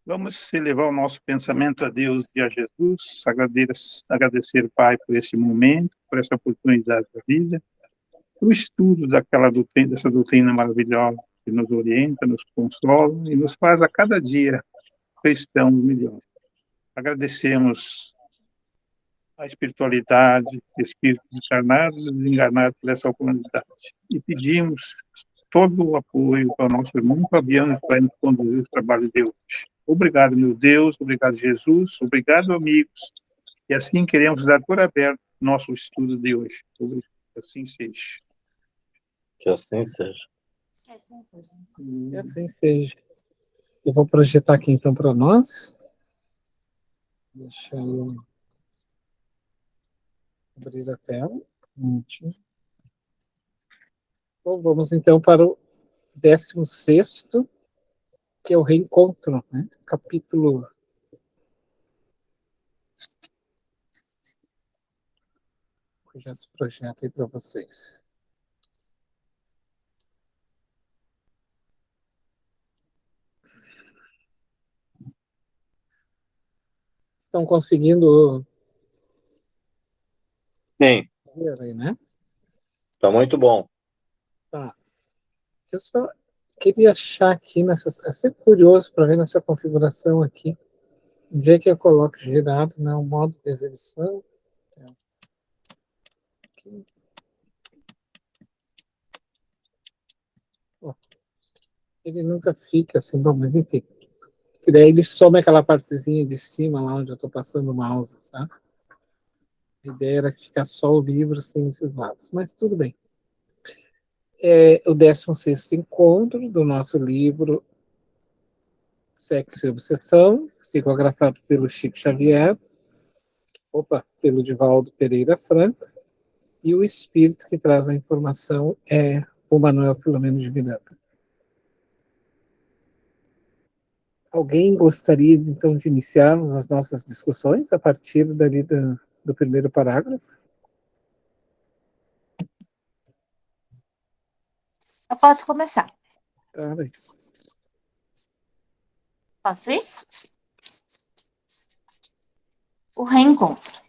Vamos elevar o nosso pensamento a Deus e a Jesus, agradecer, Pai, por esse momento, por essa oportunidade da vida, o estudo dessa doutrina maravilhosa que nos orienta, nos consola e nos faz a cada dia cristãos melhores. Agradecemos a espiritualidade, espíritos encarnados e desencarnados por essa oportunidade. E pedimos todo o apoio para o nosso irmão Fabiano, que vai nos conduzir o trabalho de hoje. Obrigado, meu Deus, obrigado, Jesus, obrigado, amigos. E assim queremos dar por aberto nosso estudo de hoje. Que assim seja. Que assim seja. Que assim seja. Eu vou projetar aqui então para nós. Deixa eu abrir a tela. Bom, vamos então para o 16º, que é o reencontro, né? Capítulo. Eu já se projeta aí para vocês. Estão conseguindo Sim, ver aí, né? tá muito bom. Tá. Eu só queria achar aqui nessa. É sempre curioso para ver nessa configuração aqui. Onde é que eu coloco gerado, né? O modo de exibição. Aqui. Ó, ele nunca fica assim, bom, mas enfim. E daí ele some aquela partezinha de cima lá onde eu estou passando o mouse, sabe? A ideia era ficar só o livro sem esses lados, mas tudo bem. É o 16º encontro do nosso livro Sexo e Obsessão, psicografado pelo Chico Xavier, pelo Divaldo Pereira Franco, e o espírito que traz a informação é o Manuel Filomeno de Miranda. Alguém gostaria, então, de iniciarmos as nossas discussões a partir dali do primeiro parágrafo? Eu posso começar. Tá, bem. Posso ir? O reencontro.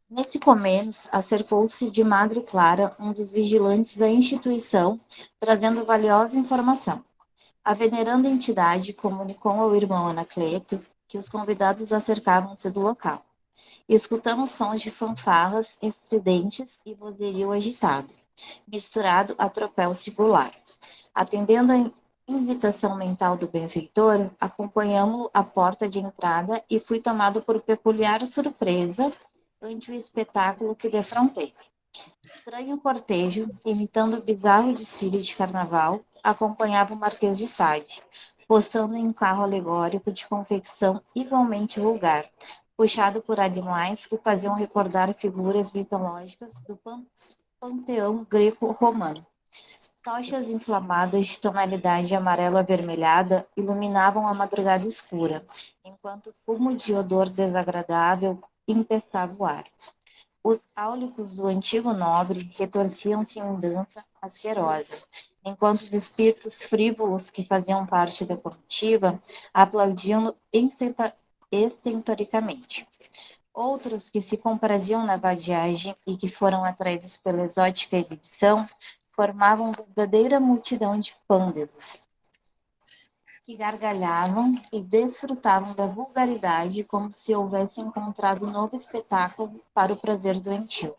Nesse começo, acercou-se de Madre Clara, um dos vigilantes da instituição, trazendo valiosa informação. A veneranda entidade comunicou ao irmão Anacleto que os convidados acercavam-se do local. E escutamos sons de fanfarras estridentes e vozerio agitado, misturado a tropel singular. Atendendo a invitação mental do benfeitor, acompanhamos a porta de entrada e fui tomado por peculiar surpresa ante o espetáculo que defrontei. Estranho cortejo, imitando o bizarro desfile de carnaval, acompanhava o Marquês de Sade, postando em um carro alegórico de confecção igualmente vulgar, puxado por animais que faziam recordar figuras mitológicas do panteão greco-romano. Tochas inflamadas de tonalidade amarelo-avermelhada iluminavam a madrugada escura, enquanto fumo de odor desagradável empestava o ar. Os áulicos do antigo nobre retorciam-se em dança asquerosa, enquanto os espíritos frívolos que faziam parte da comitiva aplaudiam estentoricamente. Outros que se compraziam na vadiagem e que foram atraídos pela exótica exibição formavam verdadeira multidão de pândelos, que gargalhavam e desfrutavam da vulgaridade como se houvessem encontrado um novo espetáculo para o prazer doentio.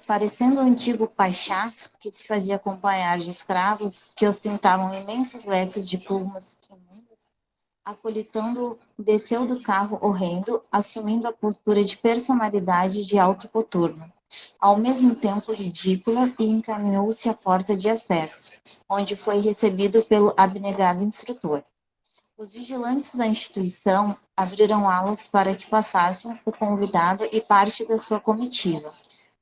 Parecendo o antigo pachá, que se fazia acompanhar de escravos que ostentavam imensos leques de plumas imundas, acolitando, desceu do carro horrendo, assumindo a postura de personalidade de alto coturno, ao mesmo tempo ridícula, e encaminhou-se à porta de acesso, onde foi recebido pelo abnegado instrutor. Os vigilantes da instituição abriram alas para que passassem o convidado e parte da sua comitiva,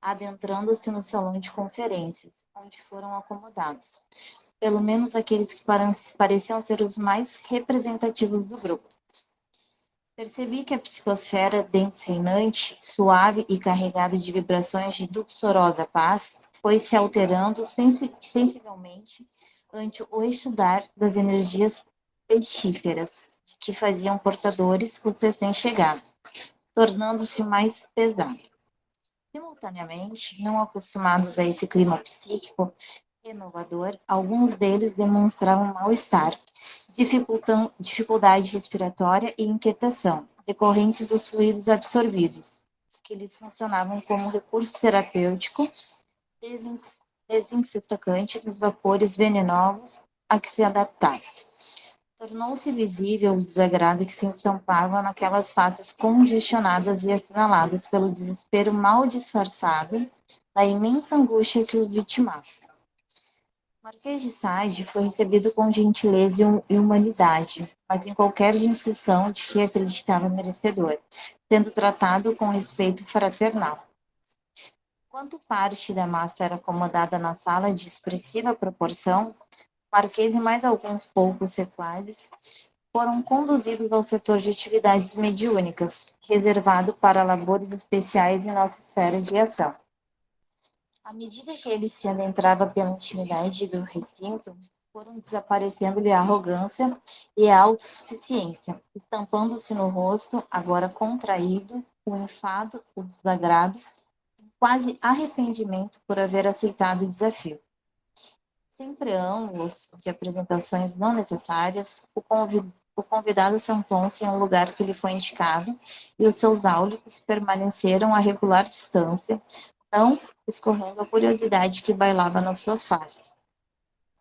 adentrando-se no salão de conferências, onde foram acomodados, pelo menos aqueles que pareciam ser os mais representativos do grupo. Percebi que a psicosfera densa reinante, suave e carregada de vibrações de luxuosa paz, foi se alterando sensivelmente ante o estudar das energias pestíferas que faziam portadores os recém-chegados, tornando-se mais pesado. Simultaneamente, não acostumados a esse clima psíquico renovador, alguns deles demonstravam mal-estar, dificuldade respiratória e inquietação, decorrentes dos fluidos absorvidos, que lhes funcionavam como recurso terapêutico desintoxicante dos vapores venenosos a que se adaptaram. Tornou-se visível o desagrado que se estampava naquelas faces congestionadas e assinaladas pelo desespero mal disfarçado da imensa angústia que os vitimava. O Marquês de Sade foi recebido com gentileza e humanidade, mas em qualquer distinção de que acreditava merecedor, sendo tratado com respeito fraternal. Enquanto parte da massa era acomodada na sala de expressiva proporção, Marquês e mais alguns poucos sequazes foram conduzidos ao setor de atividades mediúnicas, reservado para labores especiais em nossa esfera de ação. À medida que ele se adentrava pela intimidade do recinto, foram desaparecendo-lhe a arrogância e a autossuficiência, estampando-se no rosto, agora contraído, o enfado, o desagrado, quase arrependimento por haver aceitado o desafio. Sem preâmbulos de apresentações não necessárias, o convidado sentou-se em um lugar que lhe foi indicado e os seus áulicos permaneceram a regular distância, não escorrendo a curiosidade que bailava nas suas faces.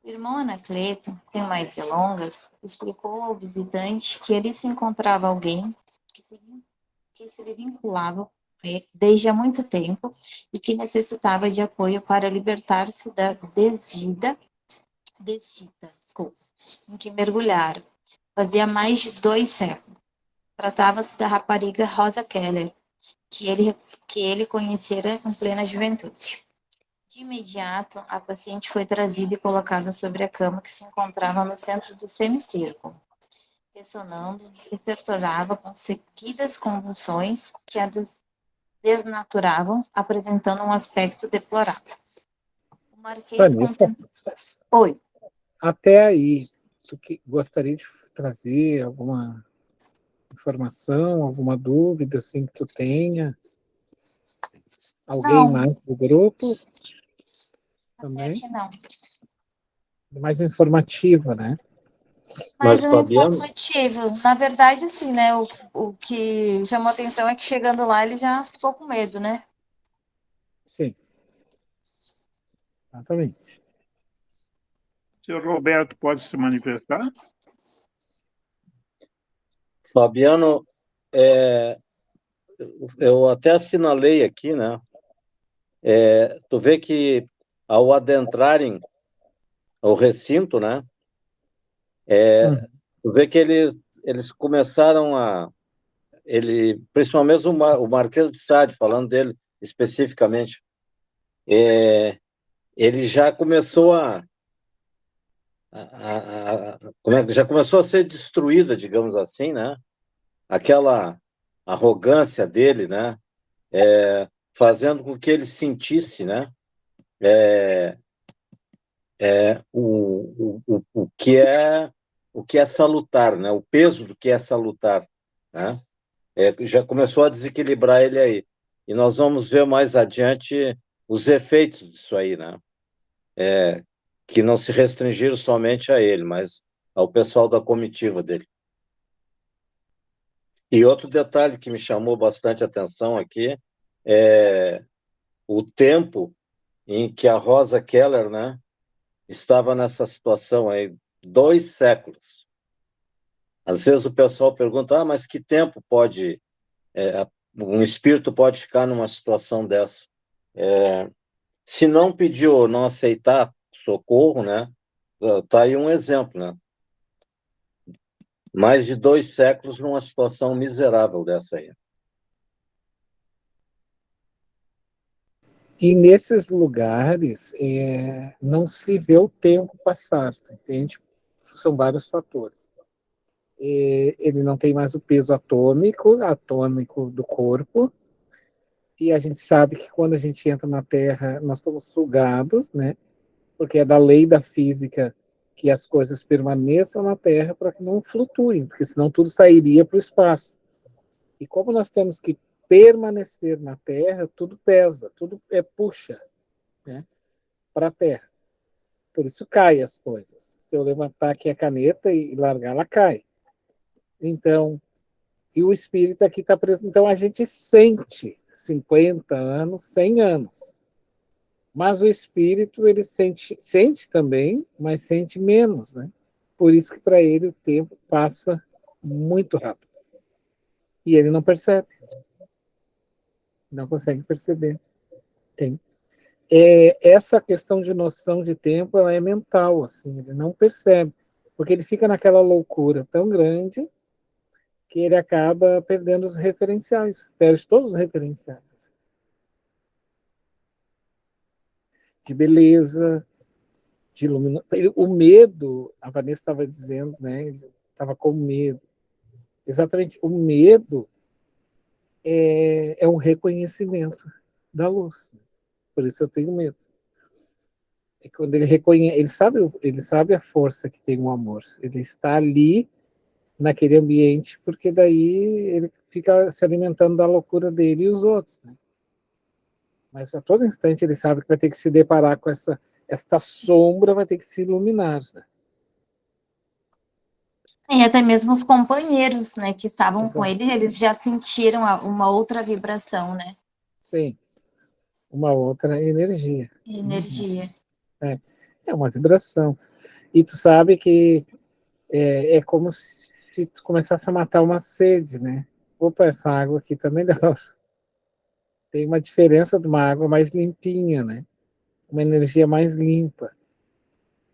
O irmão Anacleto, sem mais delongas, explicou ao visitante que ali se encontrava alguém que se lhe vinculava desde há muito tempo e que necessitava de apoio para libertar-se da desdita, em que mergulharam. Fazia mais de 2 séculos. Tratava-se da rapariga Rosa Keller, que ele conhecera em plena juventude. De imediato, a paciente foi trazida e colocada sobre a cama que se encontrava no centro do semicírculo. Ressonando, e stertorava com seguidas convulsões que a desnaturavam, apresentando um aspecto deplorável. O Marquês Vanessa, Oi. até aí, tu gostaria de trazer alguma informação, alguma dúvida assim que tu tenha? Alguém Não. mais do grupo? Até Também? aqui não. Mais informativa, né? Mas, Mas é Fabiano, informativo. Na verdade, assim, né? O que chamou a atenção é que chegando lá ele já ficou com medo, né? Sim. Exatamente. O senhor Roberto pode se manifestar? Fabiano, eu até assinalei aqui, né? Tu vê que ao adentrarem o recinto, né? Tu vê que eles começaram principalmente o Marquês de Sade, falando dele especificamente, ele já começou já começou a ser destruída, digamos assim, né? Aquela arrogância dele, né? Fazendo com que ele sentisse, né? O que é salutar, né? O peso do que é salutar, né? Já começou a desequilibrar ele aí. E nós vamos ver mais adiante os efeitos disso aí, né? Que não se restringiram somente a ele, mas ao pessoal da comitiva dele. E outro detalhe que me chamou bastante atenção aqui é o tempo em que a Rosa Keller, né, estava nessa situação aí, 2 séculos. Às vezes o pessoal pergunta, mas que tempo um espírito pode ficar numa situação dessa? Se não pediu ou não aceitar socorro, né, tá aí um exemplo, né? Mais de 2 séculos numa situação miserável dessa aí. E nesses lugares não se vê o tempo passar, entende? São vários fatores. Ele não tem mais o peso atômico do corpo, e a gente sabe que quando a gente entra na Terra, nós estamos sugados, né? Porque é da lei da física que as coisas permaneçam na Terra para que não flutuem, porque senão tudo sairia para o espaço. E como nós temos que permanecer na Terra, tudo pesa, tudo puxa, né, para a Terra. Por isso cai as coisas. Se eu levantar aqui a caneta e largar, ela cai. Então, e o espírito aqui está preso. Então a gente sente 50 anos, 100 anos. Mas o espírito, ele sente também, mas sente menos, né? Por isso que para ele o tempo passa muito rápido. E ele não percebe. Não consegue perceber. Tem. Essa questão de noção de tempo, ela é mental, assim, ele não percebe. Porque ele fica naquela loucura tão grande que ele acaba perdendo os referenciais, perde todos os referenciais. De beleza, de iluminação. O medo, a Vanessa estava dizendo, né? Ele estava com medo. Exatamente, o medo é um reconhecimento da luz. Por isso eu tenho medo. É quando ele reconhece, ele sabe a força que tem o amor. Ele está ali naquele ambiente, porque daí ele fica se alimentando da loucura dele e os outros, né? Mas a todo instante ele sabe que vai ter que se deparar com esta sombra, vai ter que se iluminar, né? E até mesmo os companheiros, né, que estavam com Exato. ele, eles já sentiram uma outra vibração, né? Sim, uma outra energia. Energia. É uma vibração. E tu sabe que é como se tu começasse a matar uma sede, né? Opa, essa água aqui tá melhor. Tem uma diferença de uma água mais limpinha, né? Uma energia mais limpa.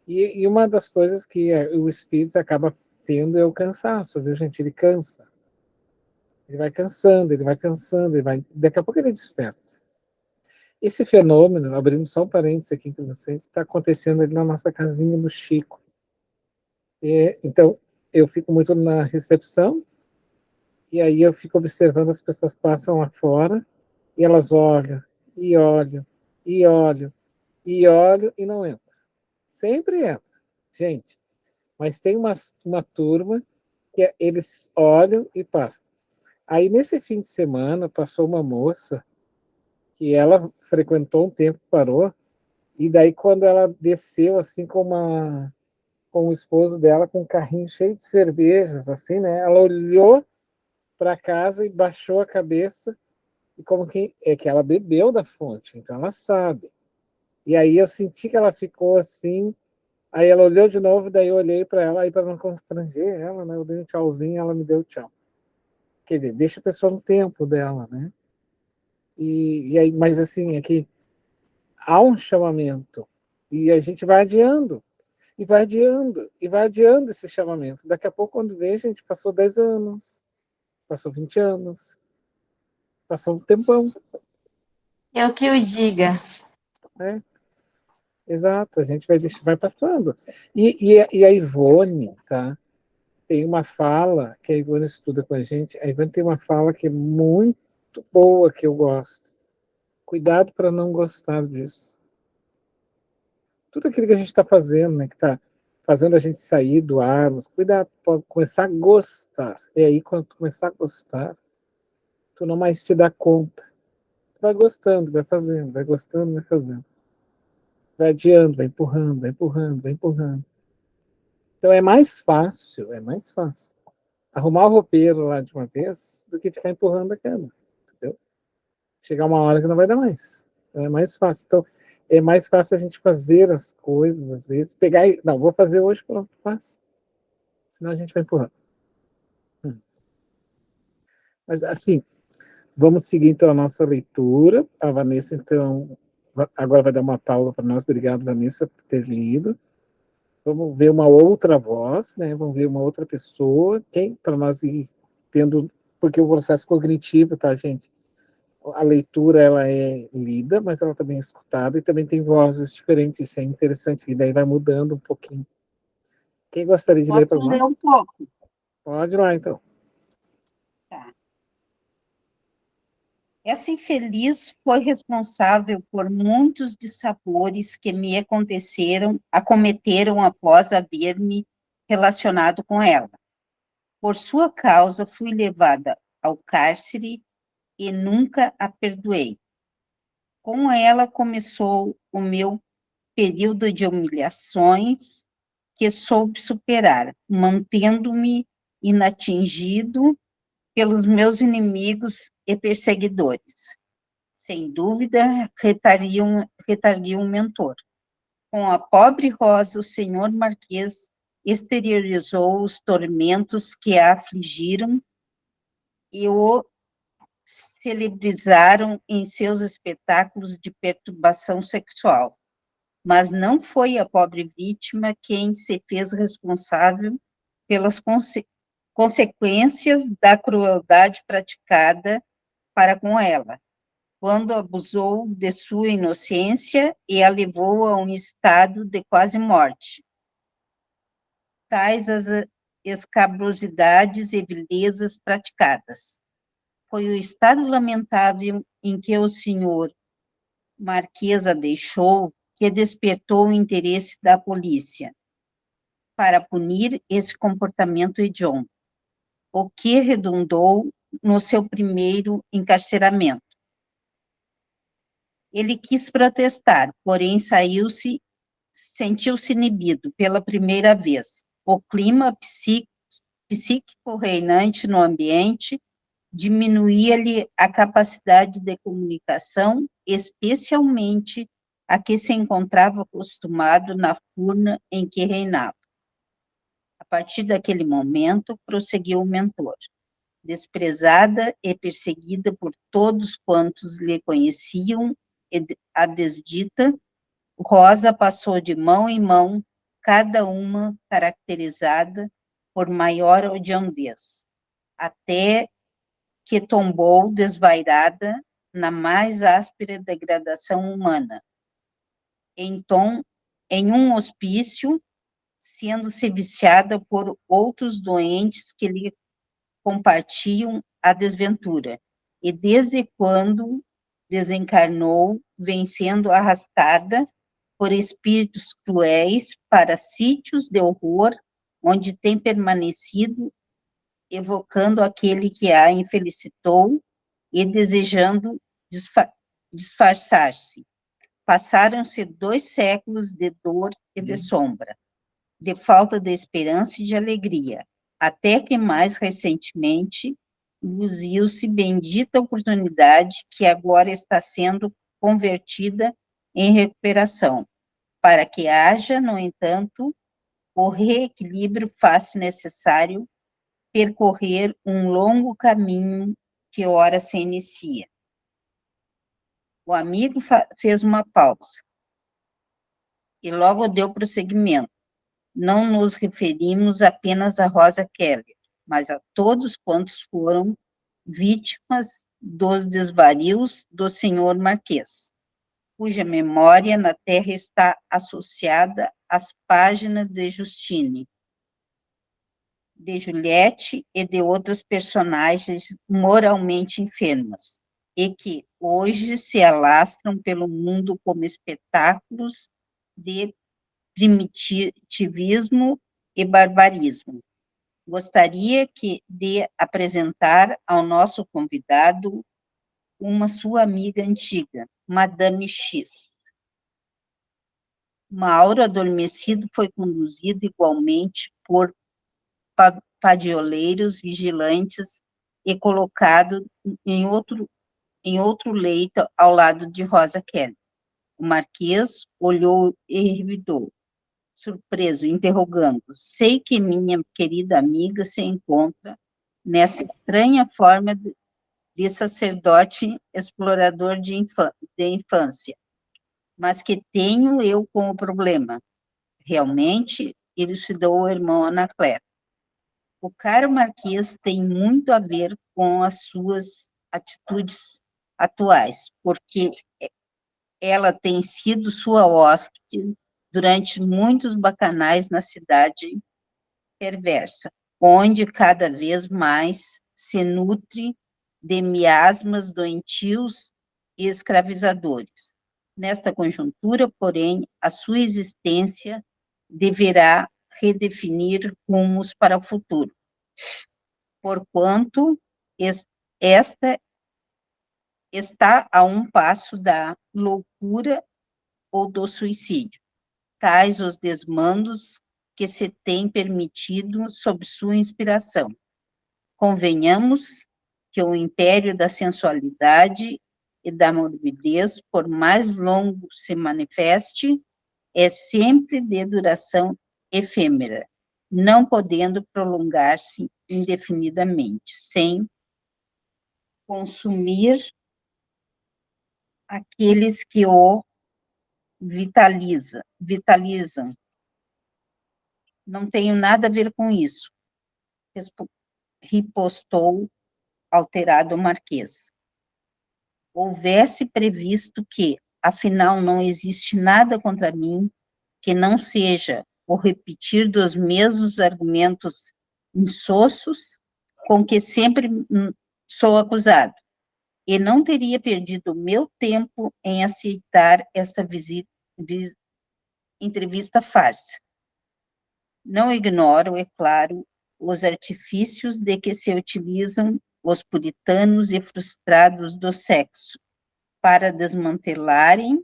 E uma das coisas que o espírito acaba tendo é o cansaço, viu, gente? Ele cansa. Ele vai cansando, ele vai cansando, daqui a pouco ele desperta. Esse fenômeno, abrindo só um parênteses aqui entre vocês, está acontecendo ali na nossa casinha do Chico. Então, eu fico muito na recepção, e aí eu fico observando as pessoas passam lá fora, e elas olham, e olham, e olham, e olham, e não entram. Sempre entra, gente. Mas tem uma turma que eles olham e passam. Aí, nesse fim de semana, passou uma moça que ela frequentou um tempo, parou, e daí quando ela desceu, assim, com o esposo dela, com um carrinho cheio de cervejas, assim, né? Ela olhou para casa e baixou a cabeça, e como que ela bebeu da fonte, então ela sabe. E aí eu senti que ela ficou assim, aí ela olhou de novo, daí eu olhei para ela, aí para não constranger ela, né? Eu dei um tchauzinho, ela me deu tchau. Quer dizer, deixa a pessoa no tempo dela, né? E aí, mas assim, é que há um chamamento, e a gente vai adiando, e vai adiando, e vai adiando esse chamamento. Daqui a pouco, quando vê, a gente passou 10 anos, passou 20 anos, passou um tempão, Eu que o diga. né? Exato, a gente vai passando. E a Ivone, tá? Tem uma fala que a Ivone estuda com a gente. A Ivone tem uma fala que é muito boa, que eu gosto. Cuidado para não gostar disso. Tudo aquilo que a gente está fazendo, né? Que está fazendo a gente sair do ar, mas cuidado para começar a gostar. E aí, quando tu começar a gostar, tu não mais te dá conta. Tu vai gostando, vai fazendo, vai gostando, vai fazendo. Vai adiando, vai empurrando, vai empurrando, vai empurrando. Então é mais fácil arrumar o roupeiro lá de uma vez do que ficar empurrando a cama, entendeu? Chegar uma hora que não vai dar mais. Então é mais fácil. Então é mais fácil a gente fazer as coisas, às vezes, pegar e, não, vou fazer hoje, pronto, faz. Senão a gente vai empurrando. Mas assim, vamos seguir então a nossa leitura. A Vanessa, então, agora vai dar uma pausa para nós. Obrigado, Vanessa, por ter lido. Vamos ver uma outra voz, né? Vamos ver uma outra pessoa, quem para nós ir tendo, porque o processo cognitivo, tá, gente? A leitura ela é lida, mas ela também é escutada e também tem vozes diferentes. Isso é interessante, que daí vai mudando um pouquinho. Quem gostaria de ler para Posso nós? ler um pouco? Pode ir lá, então. Tá. Essa infeliz foi responsável por muitos dissabores que me acometeram após haver-me relacionado com ela. Por sua causa, fui levada ao cárcere e nunca a perdoei. Com ela começou o meu período de humilhações que soube superar, mantendo-me inatingido pelos meus inimigos e perseguidores. Sem dúvida, retarguei um mentor. Com a pobre Rosa, o senhor Marquês exteriorizou os tormentos que a afligiram e o celebrizaram em seus espetáculos de perturbação sexual. Mas não foi a pobre vítima quem se fez responsável pelas consequências da crueldade praticada para com ela, quando abusou de sua inocência e a levou a um estado de quase morte. Tais as escabrosidades e vilezas praticadas. Foi o estado lamentável em que o senhor Marquês a deixou que despertou o interesse da polícia para punir esse comportamento hediondo, o que redundou no seu primeiro encarceramento. Ele quis protestar, porém sentiu-se inibido pela primeira vez. O clima psíquico reinante no ambiente diminuía-lhe a capacidade de comunicação, especialmente a que se encontrava acostumado na furna em que reinava. A partir daquele momento, prosseguiu o mentor. Desprezada e perseguida por todos quantos lhe conheciam, a desdita, Rosa passou de mão em mão, cada uma caracterizada por maior hediondez, até que tombou desvairada na mais áspera degradação humana, em um hospício, sendo-se viciada por outros doentes que lhe compartilham a desventura, e desde quando desencarnou, vem sendo arrastada por espíritos cruéis para sítios de horror, onde tem permanecido, evocando aquele que a infelicitou e desejando disfarçar-se. Passaram-se 2 séculos de dor e de sombra, de falta de esperança e de alegria, até que mais recentemente luziu-se bendita oportunidade que agora está sendo convertida em recuperação, para que haja, no entanto, o reequilíbrio faz necessário percorrer um longo caminho que ora se inicia. O amigo fez uma pausa e logo deu prosseguimento. Não nos referimos apenas a Rosa Keller, mas a todos quantos foram vítimas dos desvarios do senhor Marquês, cuja memória na Terra está associada às páginas de Justine, de Juliette e de outros personagens moralmente enfermas, e que hoje se alastram pelo mundo como espetáculos de primitivismo e barbarismo. Gostaria de apresentar ao nosso convidado uma sua amiga antiga, Madame X. Mauro, adormecido, foi conduzido igualmente por padioleiros vigilantes e colocado em outro leito ao lado de Rosa Keller. O Marquês olhou e revidou, surpreso, interrogando: sei que minha querida amiga se encontra nessa estranha forma de sacerdote explorador de infância, mas que tenho eu como problema? Realmente, elucidou o irmão Anacleto. O caro Marquês tem muito a ver com as suas atitudes atuais, porque ela tem sido sua hóspede durante muitos bacanais na cidade perversa, onde cada vez mais se nutre de miasmas doentios e escravizadores. Nesta conjuntura, porém, a sua existência deverá redefinir rumos para o futuro, porquanto esta está a um passo da loucura ou do suicídio, tais os desmandos que se tem permitido sob sua inspiração. Convenhamos que o império da sensualidade e da morbidez, por mais longo se manifeste, é sempre de duração efêmera, não podendo prolongar-se indefinidamente, sem consumir aqueles que o vitalizam. Não tenho nada a ver com isso, ripostou alterado o Marquês. Houvesse previsto que, afinal, não existe nada contra mim que não seja o repetir dos mesmos argumentos insossos com que sempre sou acusado, e não teria perdido meu tempo em aceitar esta entrevista farsa. Não ignoro, é claro, os artifícios de que se utilizam os puritanos e frustrados do sexo para desmantelarem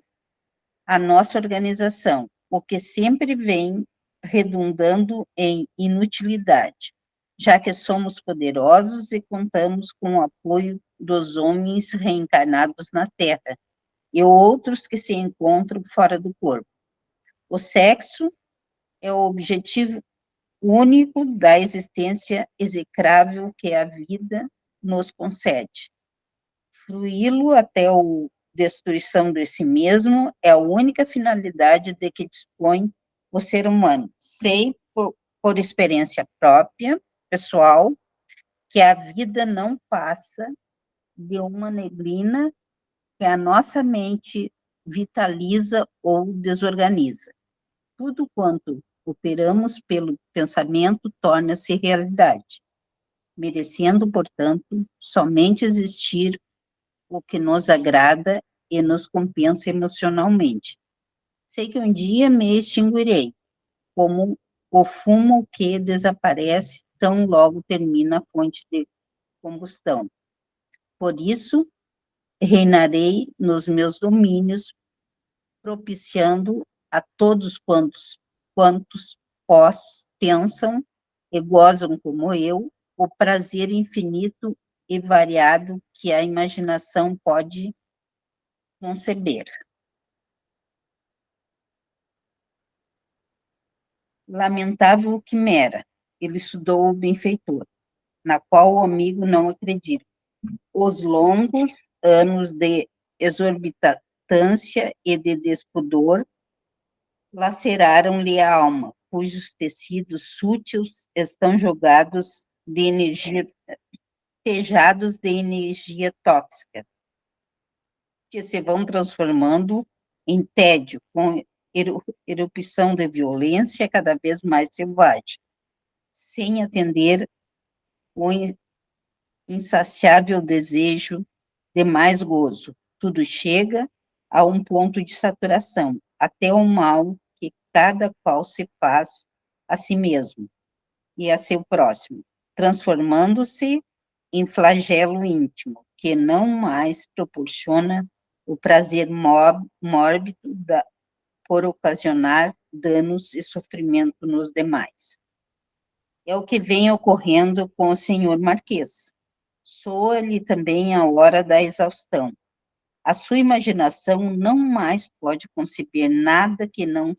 a nossa organização, o que sempre vem redundando em inutilidade, já que somos poderosos e contamos com o apoio dos homens reencarnados na Terra e outros que se encontram fora do corpo. O sexo é o objetivo único da existência execrável que a vida nos concede. Fruí-lo até a destruição de si mesmo é a única finalidade de que dispõe o ser humano. Sei, por experiência própria, pessoal, que a vida não passa de uma neblina que a nossa mente vitaliza ou desorganiza. Tudo quanto operamos pelo pensamento torna-se realidade, merecendo, portanto, somente existir o que nos agrada e nos compensa emocionalmente. Sei que um dia me extinguirei, como o fumo que desaparece tão logo termina a fonte de combustão. Por isso, reinarei nos meus domínios, propiciando a todos quantos pensam e gozam como eu, o prazer infinito e variado que a imaginação pode conceber. Lamentável quimera, ele estudou o benfeitor, na qual o amigo não acredita. Os longos anos de exorbitância e de despudor laceraram-lhe a alma, cujos tecidos súteis estão jogados de energia, pejados de energia tóxica, que se vão transformando em tédio, com erupção de violência cada vez mais selvagem, sem atender o insaciável desejo de mais gozo. Tudo chega a um ponto de saturação, até o mal que cada qual se faz a si mesmo e a seu próximo, transformando-se em flagelo íntimo, que não mais proporciona o prazer mórbido por ocasionar danos e sofrimento nos demais. É o que vem ocorrendo com o senhor Marquês. Soa-lhe também a hora da exaustão. A sua imaginação não mais pode conceber nada que não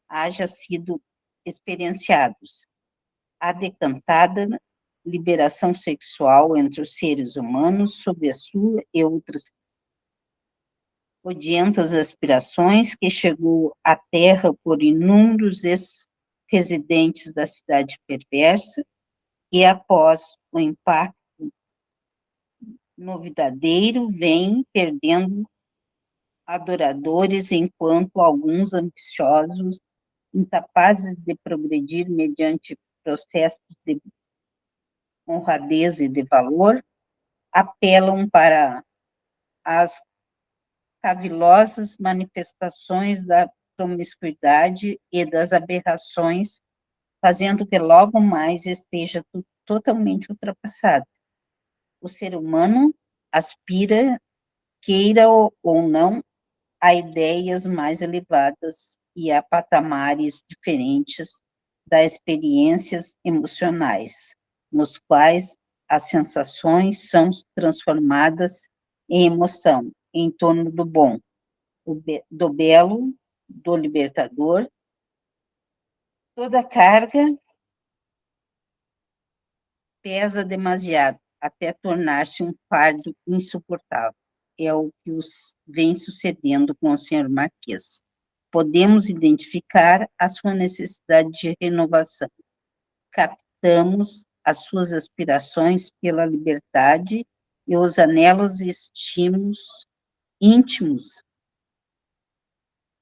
haja sido experienciados. A decantada liberação sexual entre os seres humanos sob a sua e outras odientas aspirações que chegou à Terra por inúmeros ex-residentes da cidade perversa e após o impacto novidadeiro vem perdendo adoradores, enquanto alguns ambiciosos, incapazes de progredir mediante processos de honradez e de valor, apelam para as cavilosas manifestações da promiscuidade e das aberrações, fazendo que logo mais esteja totalmente ultrapassado. O ser humano aspira, queira ou não, a ideias mais elevadas e a patamares diferentes das experiências emocionais, nos quais as sensações são transformadas em emoção, em torno do bom, do belo, do libertador. Toda carga pesa demasiado, até tornar-se um fardo insuportável. É o que vem sucedendo com o senhor Marquês. Podemos identificar a sua necessidade de renovação. Captamos as suas aspirações pela liberdade e os anelos e estímulos íntimos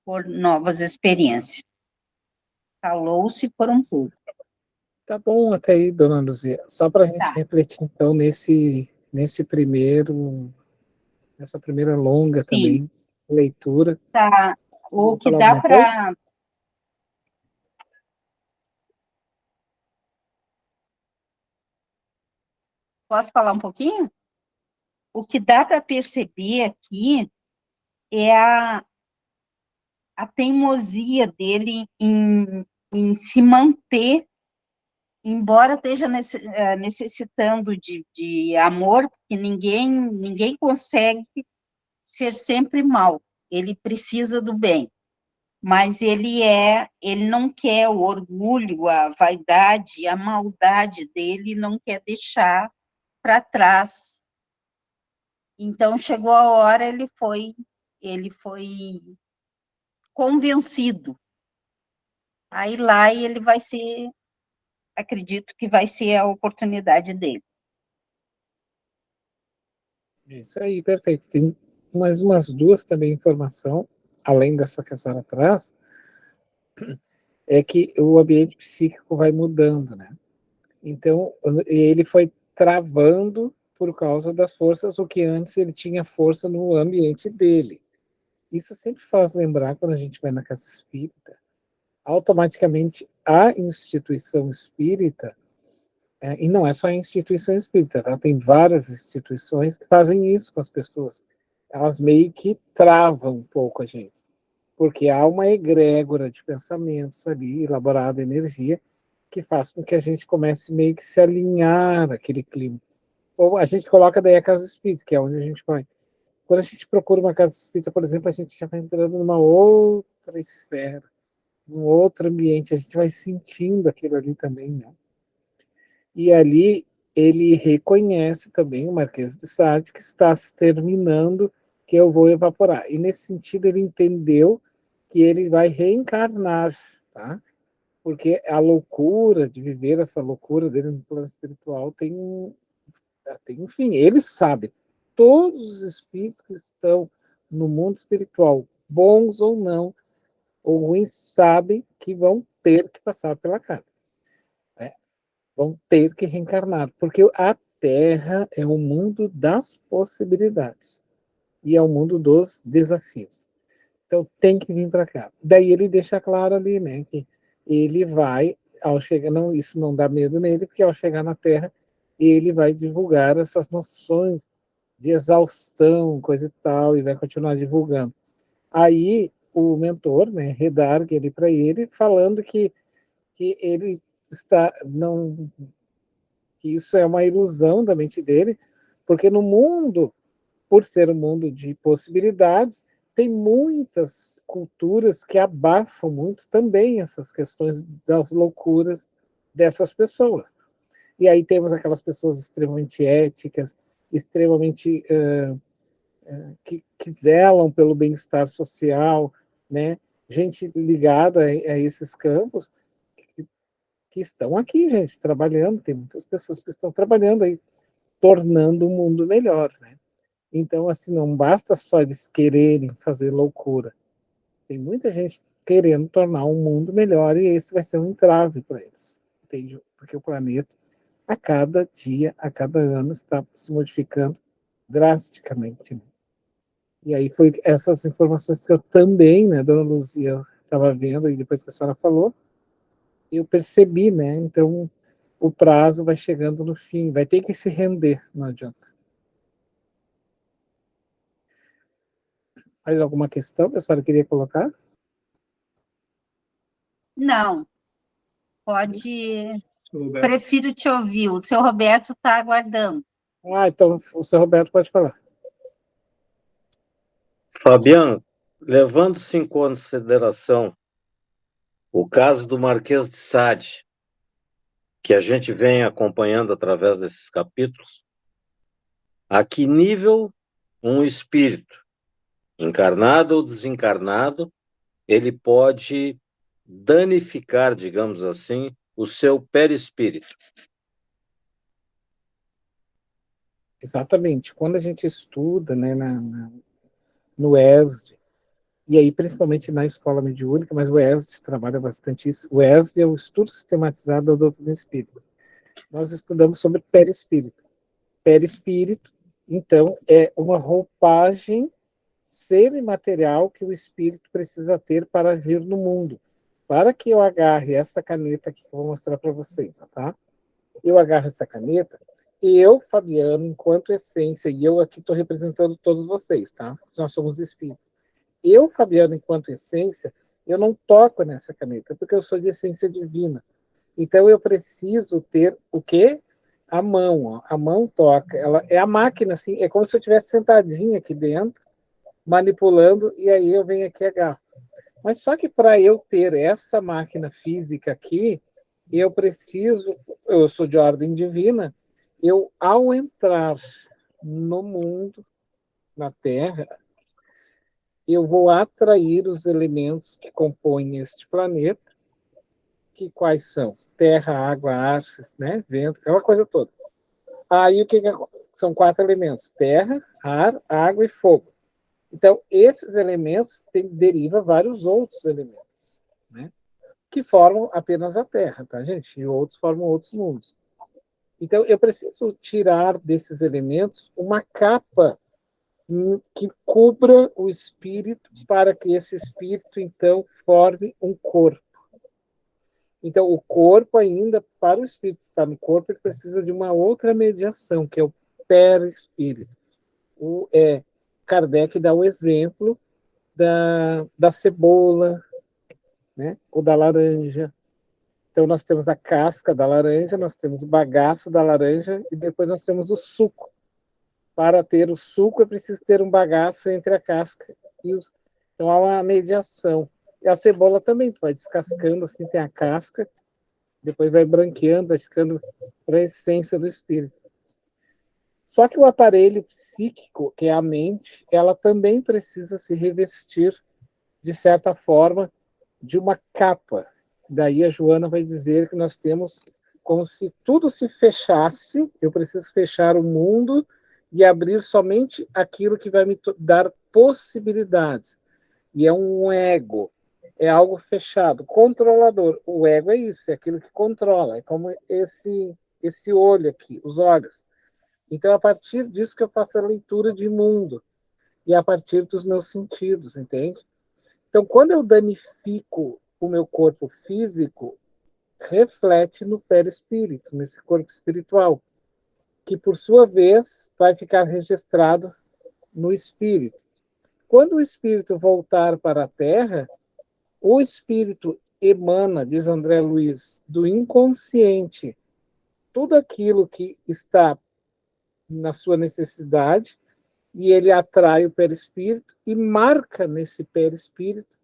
por novas experiências. Calou-se por um pouco. Tá bom até aí, dona Luzia. Só para a gente refletir, então, nessa primeira longa Sim. também, leitura. Tá. O Vou que falar dá alguma coisa? para... Posso falar um pouquinho? O que dá para perceber aqui é a teimosia dele em se manter, embora esteja necessitando de amor, porque ninguém consegue ser sempre mal. Ele precisa do bem, mas ele não quer o orgulho, a vaidade, a maldade dele, não quer deixar para trás. Então chegou a hora, ele foi convencido. Aí lá ele vai ser, acredito que vai ser a oportunidade dele. Isso aí, perfeito. Tem mais umas duas também informação, além dessa que a senhora traz, é que o ambiente psíquico vai mudando, né? Então, ele foi travando por causa das forças, o que antes ele tinha força no ambiente dele. Isso sempre faz lembrar, quando a gente vai na casa espírita, automaticamente a instituição espírita, e não é só a instituição espírita, tá? Tem várias instituições que fazem isso com as pessoas. Elas meio que travam um pouco a gente, porque há uma egrégora de pensamentos ali, elaborada energia, que faz com que a gente comece meio que se alinhar aquele clima. Ou a gente coloca daí a casa espírita, que é onde a gente vai. Quando a gente procura uma casa espírita, por exemplo, a gente já vai entrando numa outra esfera, num outro ambiente, a gente vai sentindo aquilo ali também, né? E ali ele reconhece também, o Marquês de Sade, que está se terminando, que eu vou evaporar. E nesse sentido ele entendeu que ele vai reencarnar, tá? Porque a loucura de viver essa loucura dele no plano espiritual tem um fim. Ele sabe, todos os espíritos que estão no mundo espiritual, bons ou não, ou ruins, sabem que vão ter que passar pela carne, né? Vão ter que reencarnar, porque a Terra é o mundo das possibilidades e é o mundo dos desafios. Então tem que vir para cá. Daí ele deixa claro ali, né, que ele vai, ao chegar, não, isso não dá medo nele, porque ao chegar na Terra, ele vai divulgar essas noções de exaustão, coisa e tal, e vai continuar divulgando. Aí o mentor, né, redarga ele para ele, falando que ele está, não, que isso é uma ilusão da mente dele, porque no mundo, por ser um mundo de possibilidades, tem muitas culturas que abafam muito também essas questões das loucuras dessas pessoas. E aí temos aquelas pessoas extremamente éticas, extremamente que zelam pelo bem-estar social, né? Gente ligada a esses campos que estão aqui, gente, trabalhando. Tem muitas pessoas que estão trabalhando aí, tornando o mundo melhor, né? Então, assim, não basta só eles quererem fazer loucura. Tem muita gente querendo tornar o mundo melhor e esse vai ser um entrave para eles, entende? Porque o planeta, a cada dia, a cada ano, está se modificando drasticamente. Né? E aí foi essas informações que eu também, né, dona Luzia, estava vendo, e depois que a senhora falou, eu percebi, né, então o prazo vai chegando no fim, vai ter que se render, não adianta. Mais alguma questão que a senhora queria colocar? Não, pode. Prefiro te ouvir. O seu Roberto está aguardando. Então o seu Roberto pode falar. Fabiano, levando-se em consideração o caso do Marquês de Sade, que a gente vem acompanhando através desses capítulos, a que nível um espírito, encarnado ou desencarnado, ele pode danificar, digamos assim, o seu perispírito? Exatamente. Quando a gente estuda, né, no ESD, e aí principalmente na escola mediúnica, mas o ESD trabalha bastante isso. O ESD é o estudo sistematizado da doutrina espírita. Nós estudamos sobre perispírito. Perispírito, então, é uma roupagem semimaterial que o espírito precisa ter para vir no mundo. Para que eu agarre essa caneta aqui que eu vou mostrar para vocês, tá? Eu agarro essa caneta, eu, Fabiano, enquanto essência, e eu aqui estou representando todos vocês, tá? Nós somos espíritos. Eu, Fabiano, enquanto essência, eu não toco nessa caneta, porque eu sou de essência divina. Então eu preciso ter o quê? A mão, ó. A mão toca. Ela é a máquina, assim, é como se eu estivesse sentadinha aqui dentro, manipulando, e aí eu venho aqui e agarro. Mas só que para eu ter essa máquina física aqui, eu sou de ordem divina, eu, ao entrar no mundo, na Terra, eu vou atrair os elementos que compõem este planeta, que quais são? Terra, água, ar, né? Vento, aquela coisa toda. Aí o que são 4 elementos? Terra, ar, água e fogo. Então, esses elementos derivam vários outros elementos, né? Que formam apenas a Terra, tá, gente? E outros formam outros mundos. Então, eu preciso tirar desses elementos uma capa que cubra o espírito para que esse espírito, então, forme um corpo. Então, o corpo ainda, para o espírito estar no corpo, ele precisa de uma outra mediação, que é o perispírito. Kardec dá o exemplo da cebola, né? Ou da laranja. Então, nós temos a casca da laranja, nós temos o bagaço da laranja e depois nós temos o suco. Para ter o suco, é preciso ter um bagaço entre a casca e os... Então, há uma mediação. E a cebola também, tu vai descascando, assim, tem a casca, depois vai branqueando, vai ficando para a essência do espírito. Só que o aparelho psíquico, que é a mente, ela também precisa se revestir, de certa forma, de uma capa. Daí a Joana vai dizer que nós temos como se tudo se fechasse, eu preciso fechar o mundo e abrir somente aquilo que vai me dar possibilidades. E é um ego, é algo fechado, controlador. O ego é isso, é aquilo que controla, é como esse olho aqui, os olhos. Então, a partir disso que eu faço a leitura de mundo, e a partir dos meus sentidos, entende? Então, quando eu danifico o meu corpo físico, reflete no perispírito, nesse corpo espiritual, que, por sua vez, vai ficar registrado no espírito. Quando o espírito voltar para a Terra, o espírito emana, diz André Luiz, do inconsciente, tudo aquilo que está na sua necessidade, e ele atrai o perispírito e marca nesse perispírito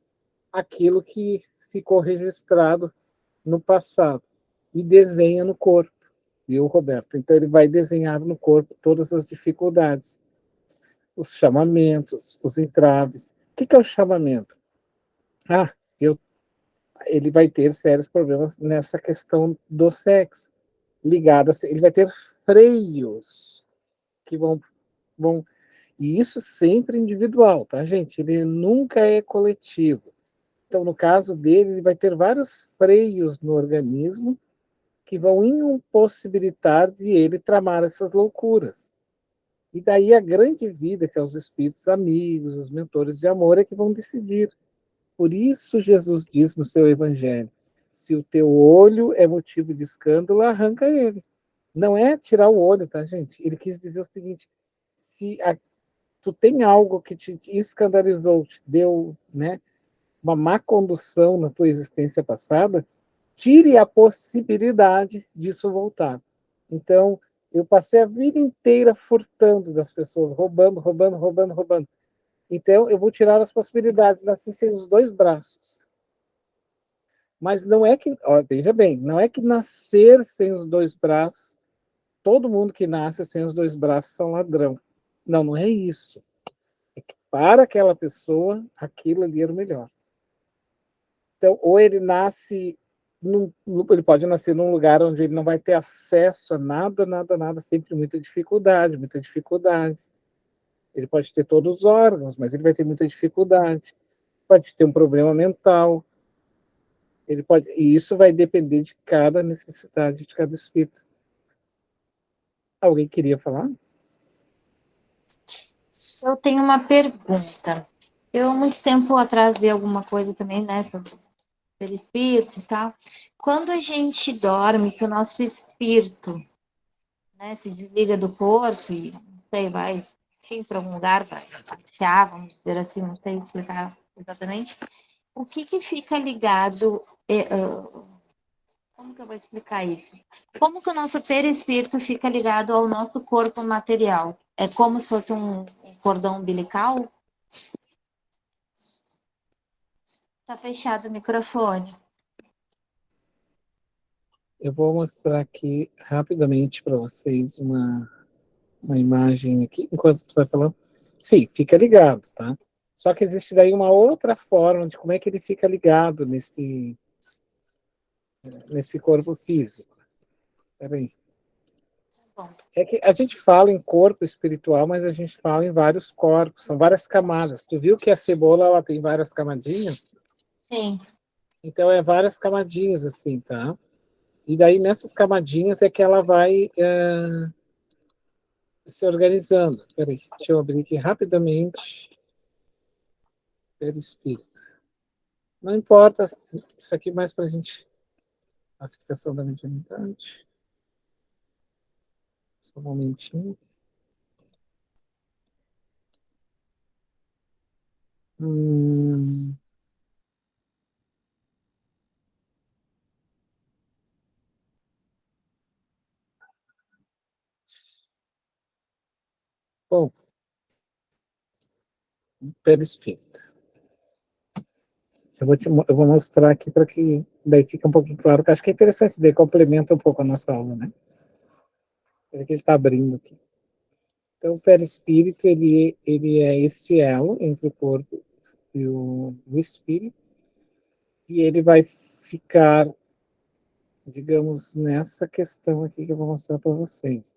aquilo que ficou registrado no passado e desenha no corpo, viu, Roberto? Então ele vai desenhar no corpo todas as dificuldades, os chamamentos, os entraves. O que é o chamamento? Ele vai ter sérios problemas nessa questão do sexo, ligada, ele vai ter freios que vão e isso sempre individual, tá, gente? Ele nunca é coletivo. Então, no caso dele, ele vai ter vários freios no organismo que vão impossibilitar de ele tramar essas loucuras. E daí a grande vida, que é os espíritos amigos, os mentores de amor, é que vão decidir. Por isso Jesus diz no seu evangelho, se o teu olho é motivo de escândalo, arranca ele. Não é tirar o olho, tá, gente? Ele quis dizer o seguinte, se tu tem algo que te escandalizou, te deu, né, uma má condução na tua existência passada, tire a possibilidade disso voltar. Então, eu passei a vida inteira furtando das pessoas, roubando, roubando, roubando, roubando. Então, eu vou tirar as possibilidades, nasci sem os dois braços. Mas não é que, ó, veja bem, não é que nascer sem os dois braços, todo mundo que nasce sem os dois braços são ladrão. Não, não é isso. É que para aquela pessoa, aquilo ali era o melhor. Então, ou ele nasce, ele pode nascer num lugar onde ele não vai ter acesso a nada, nada, nada, sempre muita dificuldade, muita dificuldade. Ele pode ter todos os órgãos, mas ele vai ter muita dificuldade. Pode ter um problema mental. Ele pode, e isso vai depender de cada necessidade de cada espírito. Alguém queria falar? Eu tenho uma pergunta. Eu, muito tempo atrás, vi alguma coisa também, né, sobre perispírito e tal. Quando a gente dorme, que o nosso espírito, né, se desliga do corpo e, não sei, vai, enfim, para algum lugar, vai passear, vamos dizer assim, não sei explicar exatamente, o que fica ligado, como que eu vou explicar isso? Como que o nosso perispírito fica ligado ao nosso corpo material? É como se fosse um cordão umbilical? Tá fechado o microfone. Eu vou mostrar aqui rapidamente para vocês uma imagem aqui, enquanto tu vai falando. Sim, fica ligado, tá? Só que existe daí uma outra forma de como é que ele fica ligado nesse corpo físico. Peraí. Bom, É que a gente fala em corpo espiritual, mas a gente fala em vários corpos, são várias camadas. Tu viu que a cebola ela tem várias camadinhas? sim. Então é várias camadinhas assim, tá? E daí nessas camadinhas é que ela vai se organizando. Peraí, deixa eu abrir aqui rapidamente. Perispírito. Não importa, isso aqui é mais para a gente. Classificação da mediunidade. Só um momentinho. Hum, bom, perispírito. Eu vou mostrar aqui para que daí fique um pouquinho claro, que acho que é interessante, daí complementa um pouco a nossa aula, né? Ele está abrindo aqui. Então, o perispírito, ele é esse elo entre o corpo e o espírito, e ele vai ficar, digamos, nessa questão aqui que eu vou mostrar para vocês.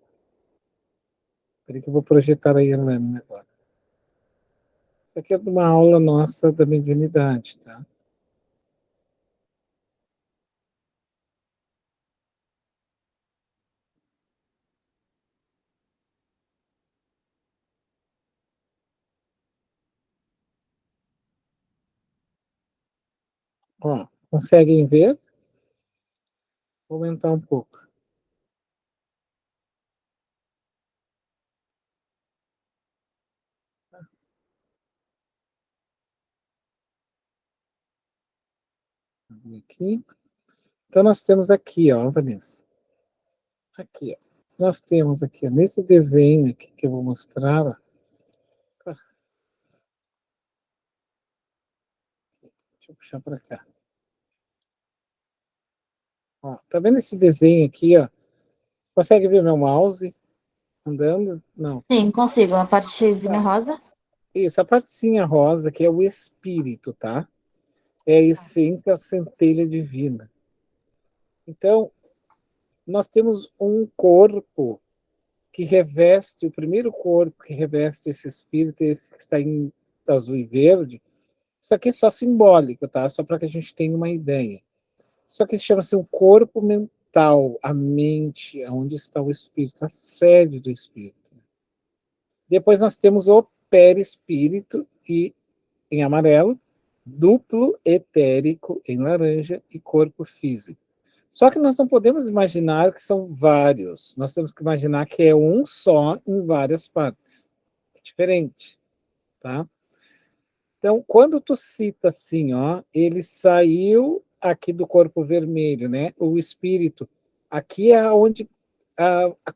Peraí que eu vou projetar aí a lâmina agora. Isso aqui é de uma aula nossa da mediunidade, tá? Ó, conseguem ver? Vou aumentar um pouco. Aqui. Então, nós temos aqui, ó, Vanessa. Aqui, ó. Nós temos aqui, ó, nesse desenho aqui que eu vou mostrar, ó. Deixa eu puxar para cá. Ó, tá vendo esse desenho aqui, ó? Consegue ver meu mouse andando? Não. Sim, consigo. A parte xzinha rosa? Isso, a partezinha rosa, que é o espírito, tá? É a essência, a centelha divina. Então, nós temos um corpo que reveste, o primeiro corpo que reveste esse espírito, esse que está em azul e verde. Isso aqui é só simbólico, tá? Só para que a gente tenha uma ideia. Só que chama-se o corpo mental. mental, a mente, onde está o espírito, a sede do espírito. Depois nós temos o perispírito, e em amarelo, duplo etérico em laranja e corpo físico. Só que nós não podemos imaginar que são vários. Nós temos que imaginar que é um só em várias partes. É diferente, tá? Então, quando tu cita assim, ó, ele saiu aqui do corpo vermelho, né? O espírito, aqui é onde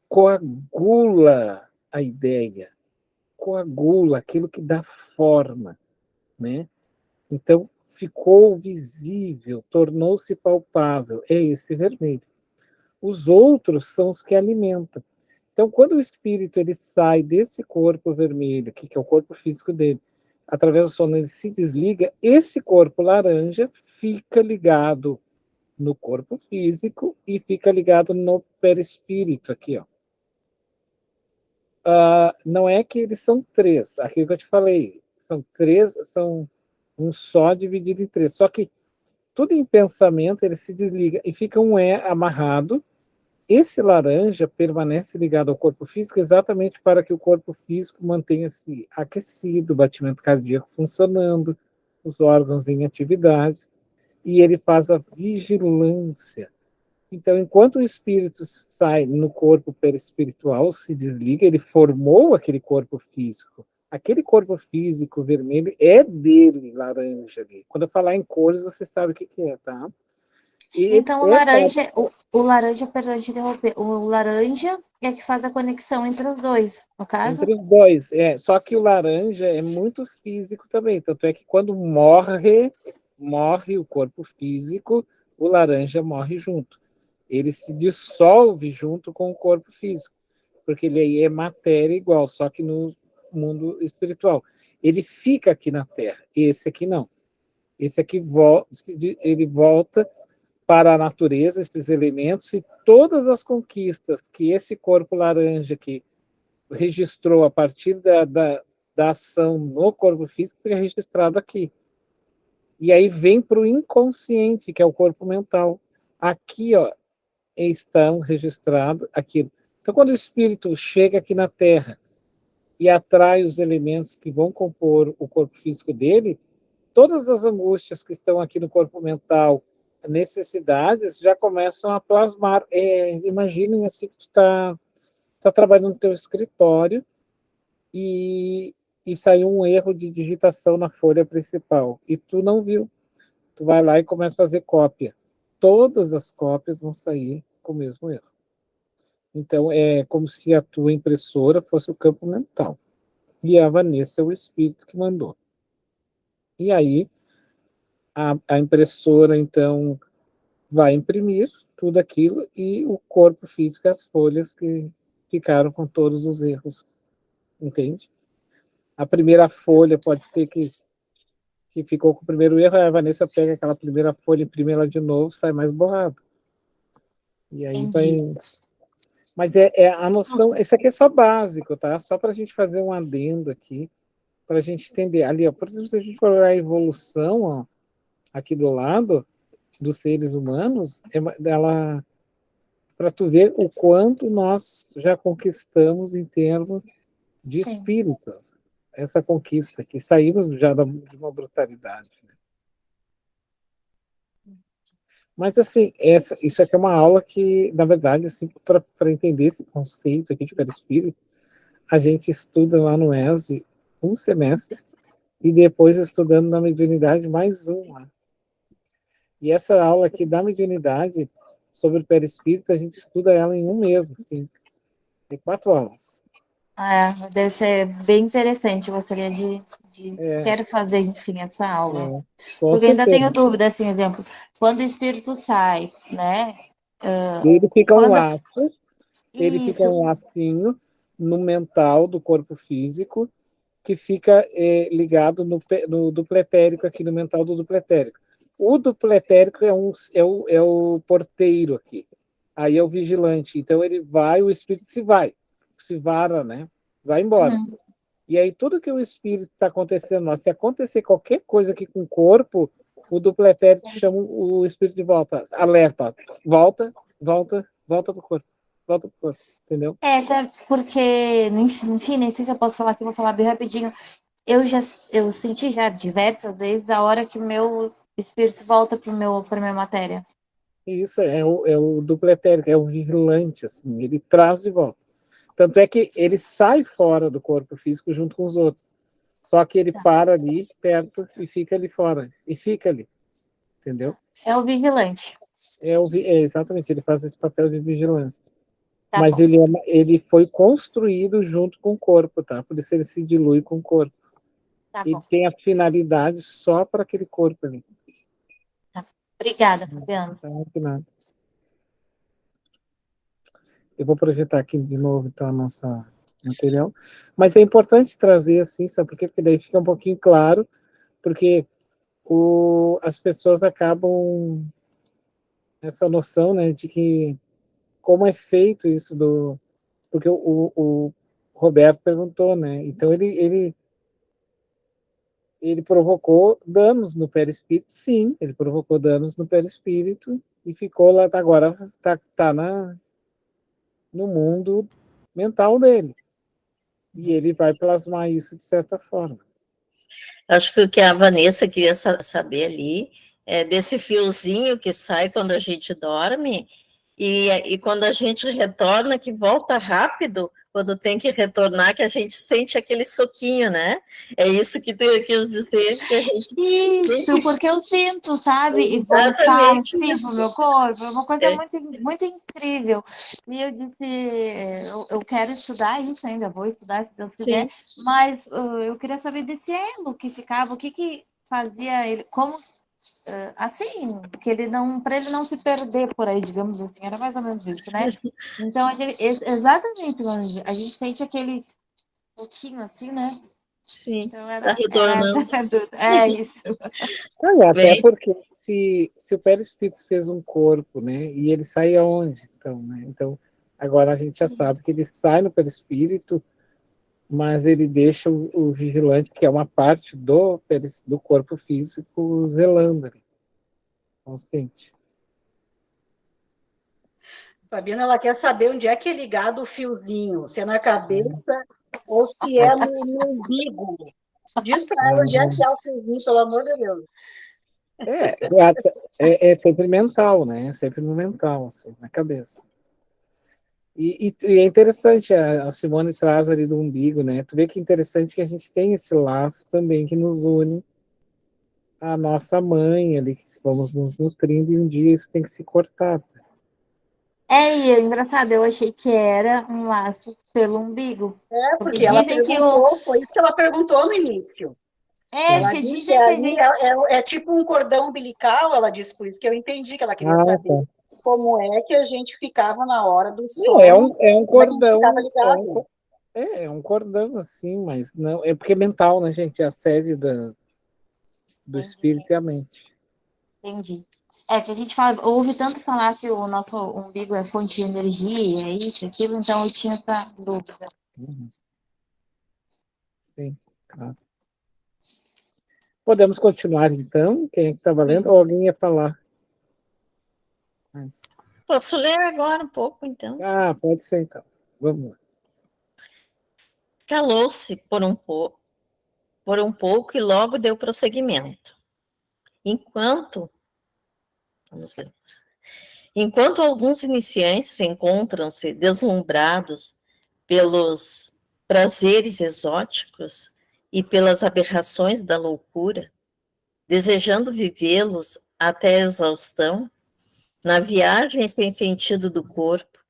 coagula a ideia, coagula aquilo que dá forma, né? Então, ficou visível, tornou-se palpável, é esse vermelho. Os outros são os que alimentam. Então, quando o espírito ele sai desse corpo vermelho, que é o corpo físico dele, através do sono ele se desliga, esse corpo laranja fica ligado no corpo físico e fica ligado no perispírito aqui, ó. Não é que eles são três, aquilo que eu te falei, são três, são um só dividido em três. Só que tudo em pensamento ele se desliga e fica um amarrado. Esse laranja permanece ligado ao corpo físico exatamente para que o corpo físico mantenha-se aquecido, o batimento cardíaco funcionando, os órgãos em atividade, e ele faz a vigilância. Então, enquanto o espírito sai no corpo perispiritual, se desliga, ele formou aquele corpo físico. Aquele corpo físico vermelho é dele, laranja ali. Quando eu falar em cores, você sabe o que é, tá? E Então, o laranja, perdão de interromper, o laranja é que faz a conexão entre os dois, no caso? Entre os dois, só que o laranja é muito físico também, tanto é que quando morre o corpo físico, o laranja morre junto. Ele se dissolve junto com o corpo físico, porque ele aí é matéria igual, só que no mundo espiritual. Ele fica aqui na Terra, esse aqui não. Esse aqui ele volta para a natureza, esses elementos, e todas as conquistas que esse corpo laranja aqui registrou a partir da ação no corpo físico fica registrado aqui. E aí vem para o inconsciente, que é o corpo mental. Aqui, ó, estão registrados aquilo. Então, quando o espírito chega aqui na Terra e atrai os elementos que vão compor o corpo físico dele, todas as angústias que estão aqui no corpo mental, necessidades, já começam a plasmar. Imaginem assim que tu está trabalhando no teu escritório e saiu um erro de digitação na folha principal e tu não viu. Tu vai lá e começa a fazer cópia. Todas as cópias vão sair com o mesmo erro. Então, é como se a tua impressora fosse o campo mental. E a Vanessa é o espírito que mandou. E aí, a impressora, então, vai imprimir tudo aquilo e o corpo físico, as folhas que ficaram com todos os erros. Entende? A primeira folha pode ser que ficou com o primeiro erro, a Vanessa pega aquela primeira folha, imprime ela de novo, sai mais borrado. E aí Entendi. vai... Mas é a noção, isso aqui é só básico, tá? Só para a gente fazer um adendo aqui, para a gente entender. Ali, ó, por exemplo, se a gente for olhar a evolução, ó, aqui do lado, dos seres humanos, ela para tu ver o quanto nós já conquistamos em termos de Sim. espírito. Essa conquista aqui, saímos já de uma brutalidade. Né? Mas, assim, isso aqui é uma aula que, na verdade, assim, para entender esse conceito aqui de perispírito, a gente estuda lá no ESE um semestre e depois estudando na mediunidade mais uma. E essa aula aqui da mediunidade sobre o perispírito, a gente estuda ela em um mês, assim, em 4 aulas. Deve ser bem interessante. Eu gostaria de É. quero fazer, enfim, essa aula. Com Porque ainda certeza. tenho dúvida, assim, exemplo, quando o espírito sai, né? Ele fica um Quando laço, ele fica isso, um lacinho no mental do corpo físico, que fica ligado no dupletérico, aqui no mental do dupletérico. O dupletérico é o porteiro aqui. Aí é o vigilante. Então ele vai, o espírito se vara, né? Vai embora. E aí tudo que o espírito está acontecendo, se acontecer qualquer coisa aqui com o corpo, o dupletérico chama o espírito de volta. Alerta, ó, volta, volta pro corpo. Volta pro corpo, entendeu? Sabe, porque, enfim, nem sei se eu posso falar aqui, vou falar bem rapidinho. Eu senti já diversas vezes a hora que o meu espírito volta para minha matéria. E isso é o duplo etérico, é o vigilante, assim, ele traz de volta. Tanto é que ele sai fora do corpo físico junto com os outros. Só que ele para ali perto e fica ali fora. E fica ali. Entendeu? É o vigilante. Exatamente, ele faz esse papel de vigilância. Tá Mas bom. ele foi construído junto com o corpo, tá? Por isso ele se dilui com o corpo. Tá Ele bom. tem a finalidade só para aquele corpo ali. Obrigada, Fabiano. Não, de nada. Eu vou projetar aqui de novo, então, a nossa material. Mas é importante trazer assim, sabe por quê? Porque daí fica um pouquinho claro, porque as pessoas acabam essa noção, né, de que como é feito isso porque o Roberto perguntou, né? Então ele provocou danos no perispírito, sim, ele provocou danos no perispírito e ficou lá, agora tá no mundo mental dele. E ele vai plasmar isso de certa forma. Acho que o que a Vanessa queria saber ali é desse fiozinho que sai quando a gente dorme e quando a gente retorna, que volta rápido, quando tem que retornar, que a gente sente aquele soquinho, né? É isso que tu quis dizer, que a gente... Isso, porque eu sinto, sabe? E voltar Exatamente assim isso. pro meu corpo, é uma coisa É. muito, muito incrível. E eu disse, eu quero estudar isso ainda, vou estudar se Deus quiser, Sim. mas eu queria saber desse elo que ficava, o que fazia ele, como assim, que ele não, para ele não se perder por aí, digamos assim, era mais ou menos isso, né? Então, exatamente, Longe, a gente sente aquele pouquinho assim, né? Sim, Então tá retornando. é isso. Até Bem, porque se o perispírito fez um corpo, né, e ele sai aonde? Então, né? Então, agora a gente já sabe que ele sai no perispírito, mas ele deixa o vigilante, que é uma parte do corpo físico, zelando ali, consciente. Fabiana, ela quer saber onde é que é ligado o fiozinho, se é na cabeça ou se é no umbigo. Diz para ela onde é que é o fiozinho, pelo amor de Deus. É sempre mental, né? É sempre no mental, assim, na cabeça. E é interessante, a Simone traz ali do umbigo, né? Tu vê que é interessante que a gente tem esse laço também que nos une à nossa mãe ali, que vamos nos nutrindo e um dia isso tem que se cortar. E é engraçado, eu achei que era um laço pelo umbigo. Porque ela dizem que perguntou, foi isso que ela perguntou no início. Ela porque disse dizem que a ali gente... é tipo um cordão umbilical, ela disse, por isso que eu entendi que ela queria saber como é que a gente ficava na hora do sono. Não, é um como é que a gente ficava cordão. ligado. É um cordão, assim, mas não. É porque é mental, né, gente? É a sede do espírito e a mente. Entendi. Que a gente ouve tanto falar que o nosso umbigo é fonte de energia, é isso, aquilo, então eu tinha essa dúvida. Sim, claro. Podemos continuar, então? Quem é que estava lendo? Ou alguém ia falar? posso ler agora um pouco, então? Pode ser, então. Vamos lá. Calou-se por um pouco e logo deu prosseguimento. Enquanto alguns iniciantes encontram-se deslumbrados pelos prazeres exóticos e pelas aberrações da loucura, desejando vivê-los até a exaustão, na viagem sem sentido do corpo,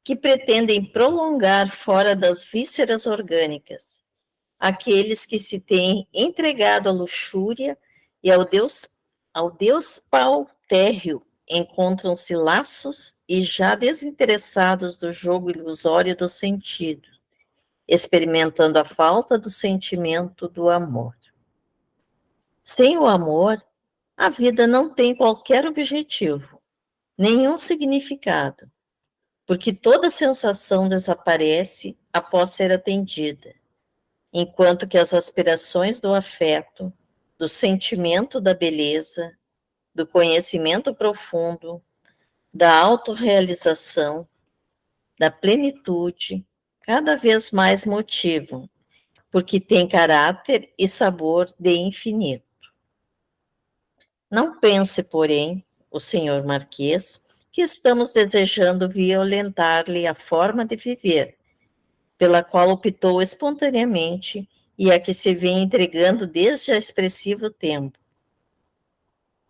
que pretendem prolongar fora das vísceras orgânicas, aqueles que se têm entregado à luxúria e ao Deus pau térreo, encontram-se laços e já desinteressados do jogo ilusório dos sentidos, experimentando a falta do sentimento do amor. Sem o amor, a vida não tem qualquer objetivo, nenhum significado, porque toda sensação desaparece após ser atendida, enquanto que as aspirações do afeto, do sentimento da beleza, do conhecimento profundo, da autorrealização, da plenitude, cada vez mais motivam, porque tem caráter e sabor de infinito. Não pense, porém, o senhor Marquês, que estamos desejando violentar-lhe a forma de viver, pela qual optou espontaneamente e a que se vem entregando desde há expressivo tempo.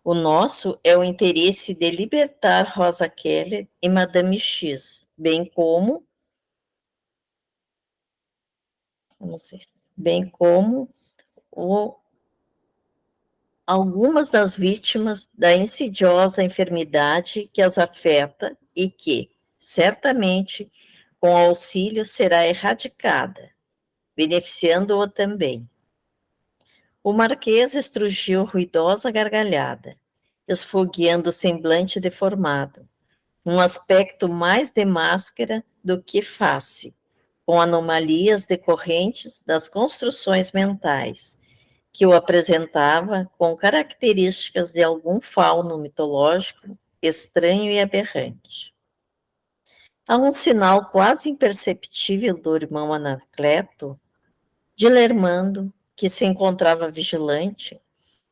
O nosso é o interesse de libertar Rosa Keller e Madame X, bem como algumas das vítimas da insidiosa enfermidade que as afeta e que, certamente, com auxílio será erradicada, beneficiando-o também. O Marquês estrugiu ruidosa gargalhada, esfogueando o semblante deformado, um aspecto mais de máscara do que face, com anomalias decorrentes das construções mentais, que o apresentava com características de algum fauno mitológico estranho e aberrante. Há um sinal quase imperceptível do irmão Anacleto, Dilermando, que se encontrava vigilante,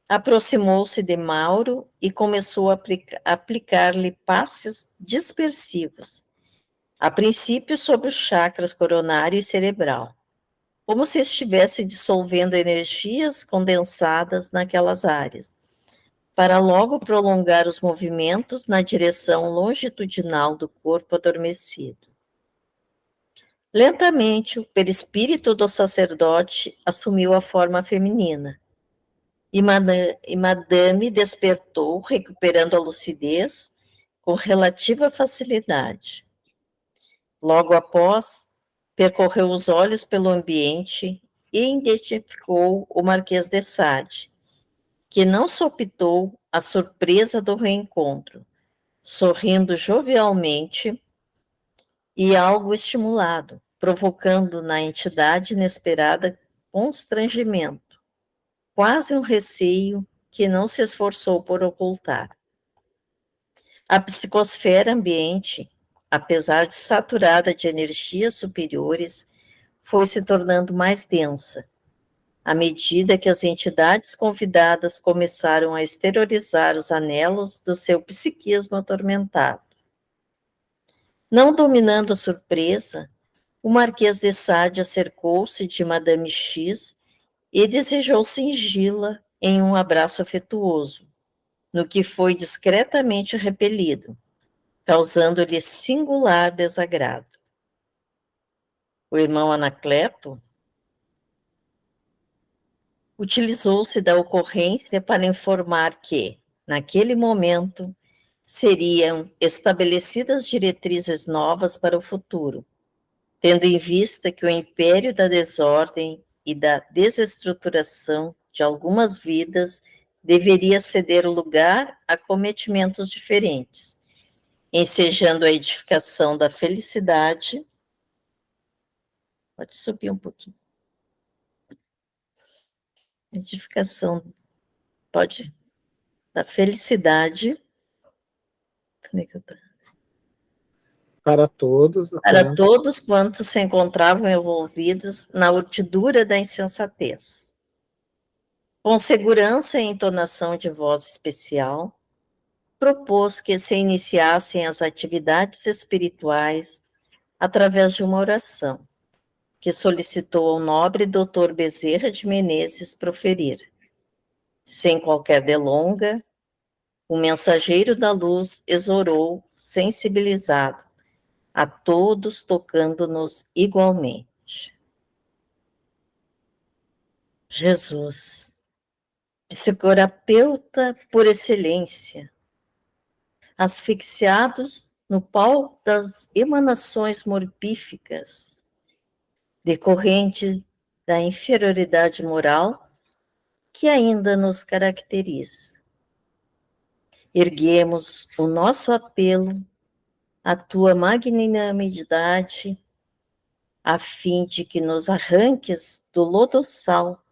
aproximou-se de Mauro e começou a aplicar-lhe passes dispersivos, a princípio sobre os chakras coronário e cerebral, como se estivesse dissolvendo energias condensadas naquelas áreas, para logo prolongar os movimentos na direção longitudinal do corpo adormecido. Lentamente, o perispírito do sacerdote assumiu a forma feminina, e Madame despertou, recuperando a lucidez com relativa facilidade. Logo após, percorreu os olhos pelo ambiente e identificou o Marquês de Sade, que não sopitou a surpresa do reencontro, sorrindo jovialmente e algo estimulado, provocando na entidade inesperada constrangimento, quase um receio que não se esforçou por ocultar. A psicosfera ambiente, apesar de saturada de energias superiores, foi se tornando mais densa, à medida que as entidades convidadas começaram a exteriorizar os anelos do seu psiquismo atormentado. Não dominando a surpresa, o Marquês de Sade acercou-se de Madame X e desejou cingi-la em um abraço afetuoso, no que foi discretamente repelido, causando-lhe singular desagrado. O irmão Anacleto utilizou-se da ocorrência para informar que, naquele momento, seriam estabelecidas diretrizes novas para o futuro, tendo em vista que o império da desordem e da desestruturação de algumas vidas deveria ceder lugar a cometimentos diferentes, ensejando a edificação da felicidade. Pode subir um pouquinho. Edificação, pode, da felicidade. Como é que eu tô? Para todos. Para todos quantos se encontravam envolvidos na urdidura da insensatez. Com segurança e entonação de voz especial, propôs que se iniciassem as atividades espirituais através de uma oração, que solicitou ao nobre doutor Bezerra de Menezes proferir. Sem qualquer delonga, o mensageiro da luz exorou, sensibilizado, a todos tocando-nos igualmente. Jesus, psicoterapeuta por excelência, asfixiados no pau das emanações morpíficas, decorrente da inferioridade moral que ainda nos caracteriza. Erguemos o nosso apelo à tua magnanimidade, a fim de que nos arranques do lodossal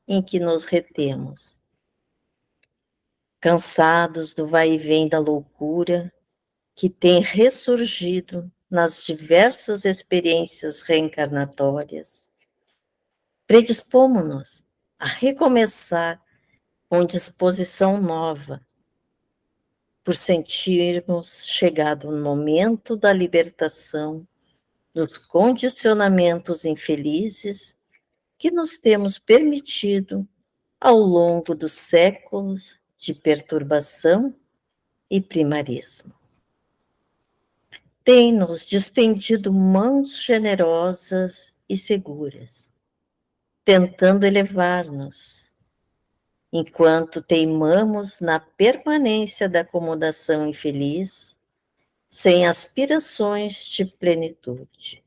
em que nos retemos. Cansados do vai e vem da loucura, que tem ressurgido nas diversas experiências reencarnatórias, predispomos-nos a recomeçar com disposição nova, por sentirmos chegado o momento da libertação dos condicionamentos infelizes que nos temos permitido ao longo dos séculos de perturbação e primarismo. Tem-nos distendido mãos generosas e seguras, tentando elevar-nos, enquanto teimamos na permanência da acomodação infeliz, sem aspirações de plenitude.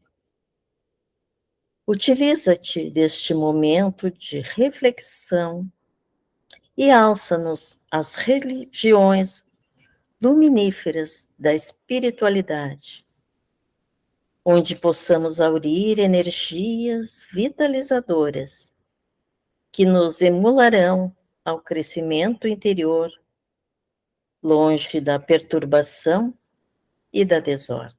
Utiliza-te deste momento de reflexão e alça-nos às religiões luminíferas da espiritualidade, onde possamos aurir energias vitalizadoras que nos emularão ao crescimento interior, longe da perturbação e da desordem.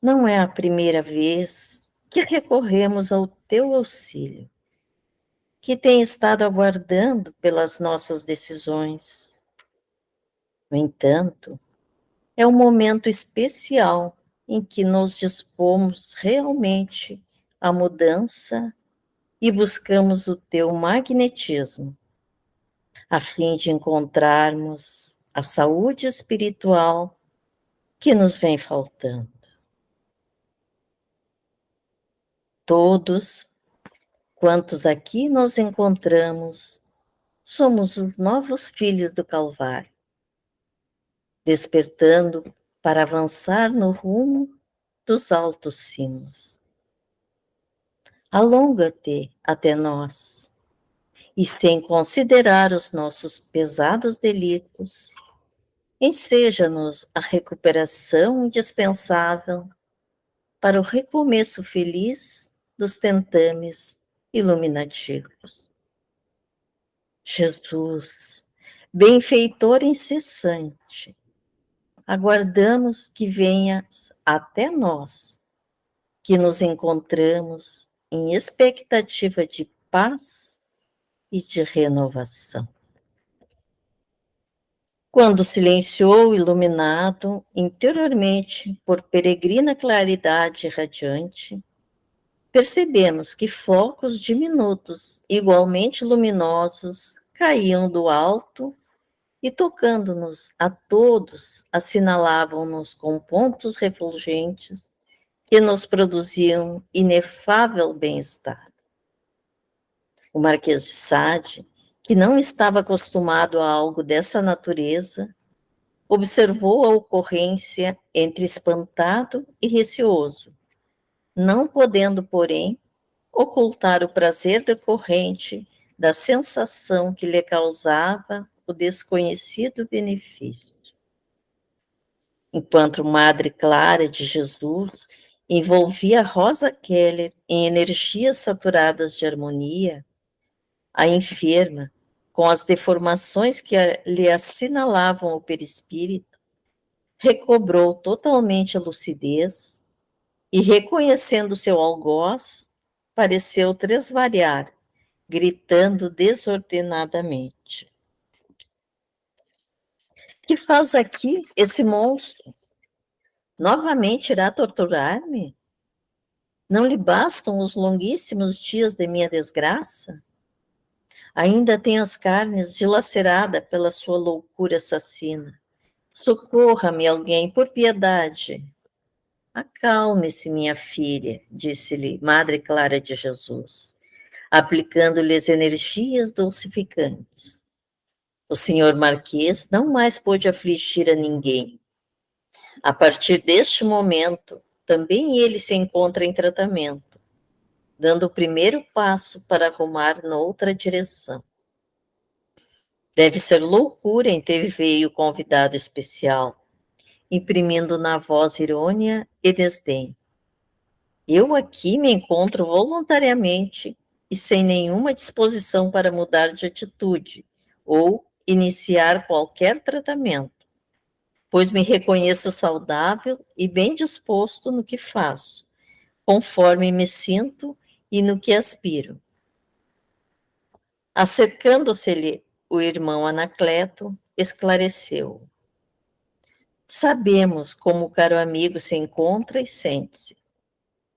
Não é a primeira vez que recorremos ao teu auxílio, que tem estado aguardando pelas nossas decisões. No entanto, é um momento especial em que nos dispomos realmente à mudança e buscamos o teu magnetismo, a fim de encontrarmos a saúde espiritual que nos vem faltando. Todos quantos aqui nos encontramos somos os novos filhos do Calvário, despertando para avançar no rumo dos altos cimos. Alonga-te até nós, e sem considerar os nossos pesados delitos, enseja-nos a recuperação indispensável para o recomeço feliz dos tentames iluminativos. Jesus, benfeitor incessante, aguardamos que venhas até nós, que nos encontramos em expectativa de paz e de renovação. Quando silenciou o iluminado interiormente por peregrina claridade radiante, percebemos que focos diminutos, igualmente luminosos, caíam do alto e, tocando-nos a todos, assinalavam-nos com pontos refulgentes que nos produziam inefável bem-estar. O Marquês de Sade, que não estava acostumado a algo dessa natureza, observou a ocorrência entre espantado e receoso, não podendo, porém, ocultar o prazer decorrente da sensação que lhe causava o desconhecido benefício. Enquanto Madre Clara de Jesus envolvia Rosa Keller em energias saturadas de harmonia, a enferma, com as deformações que lhe assinalavam o perispírito, recobrou totalmente a lucidez e, reconhecendo seu algoz, pareceu tresvariar, gritando desordenadamente. Que faz aqui esse monstro? Novamente irá torturar-me? Não lhe bastam os longuíssimos dias de minha desgraça? Ainda tenho as carnes dilaceradas pela sua loucura assassina. Socorra-me alguém, por piedade. Acalme-se, minha filha, disse-lhe Madre Clara de Jesus, aplicando-lhes energias dulcificantes. O senhor Marquês não mais pôde afligir a ninguém. A partir deste momento, também ele se encontra em tratamento, dando o primeiro passo para arrumar noutra direção. Deve ser loucura em ter veio convidado especial, imprimindo na voz irônia e desdém. Eu aqui me encontro voluntariamente e sem nenhuma disposição para mudar de atitude ou iniciar qualquer tratamento. pois me reconheço saudável e bem disposto no que faço, conforme me sinto e no que aspiro. Acercando-se-lhe o irmão Anacleto, esclareceu: sabemos como o caro amigo se encontra e sente-se.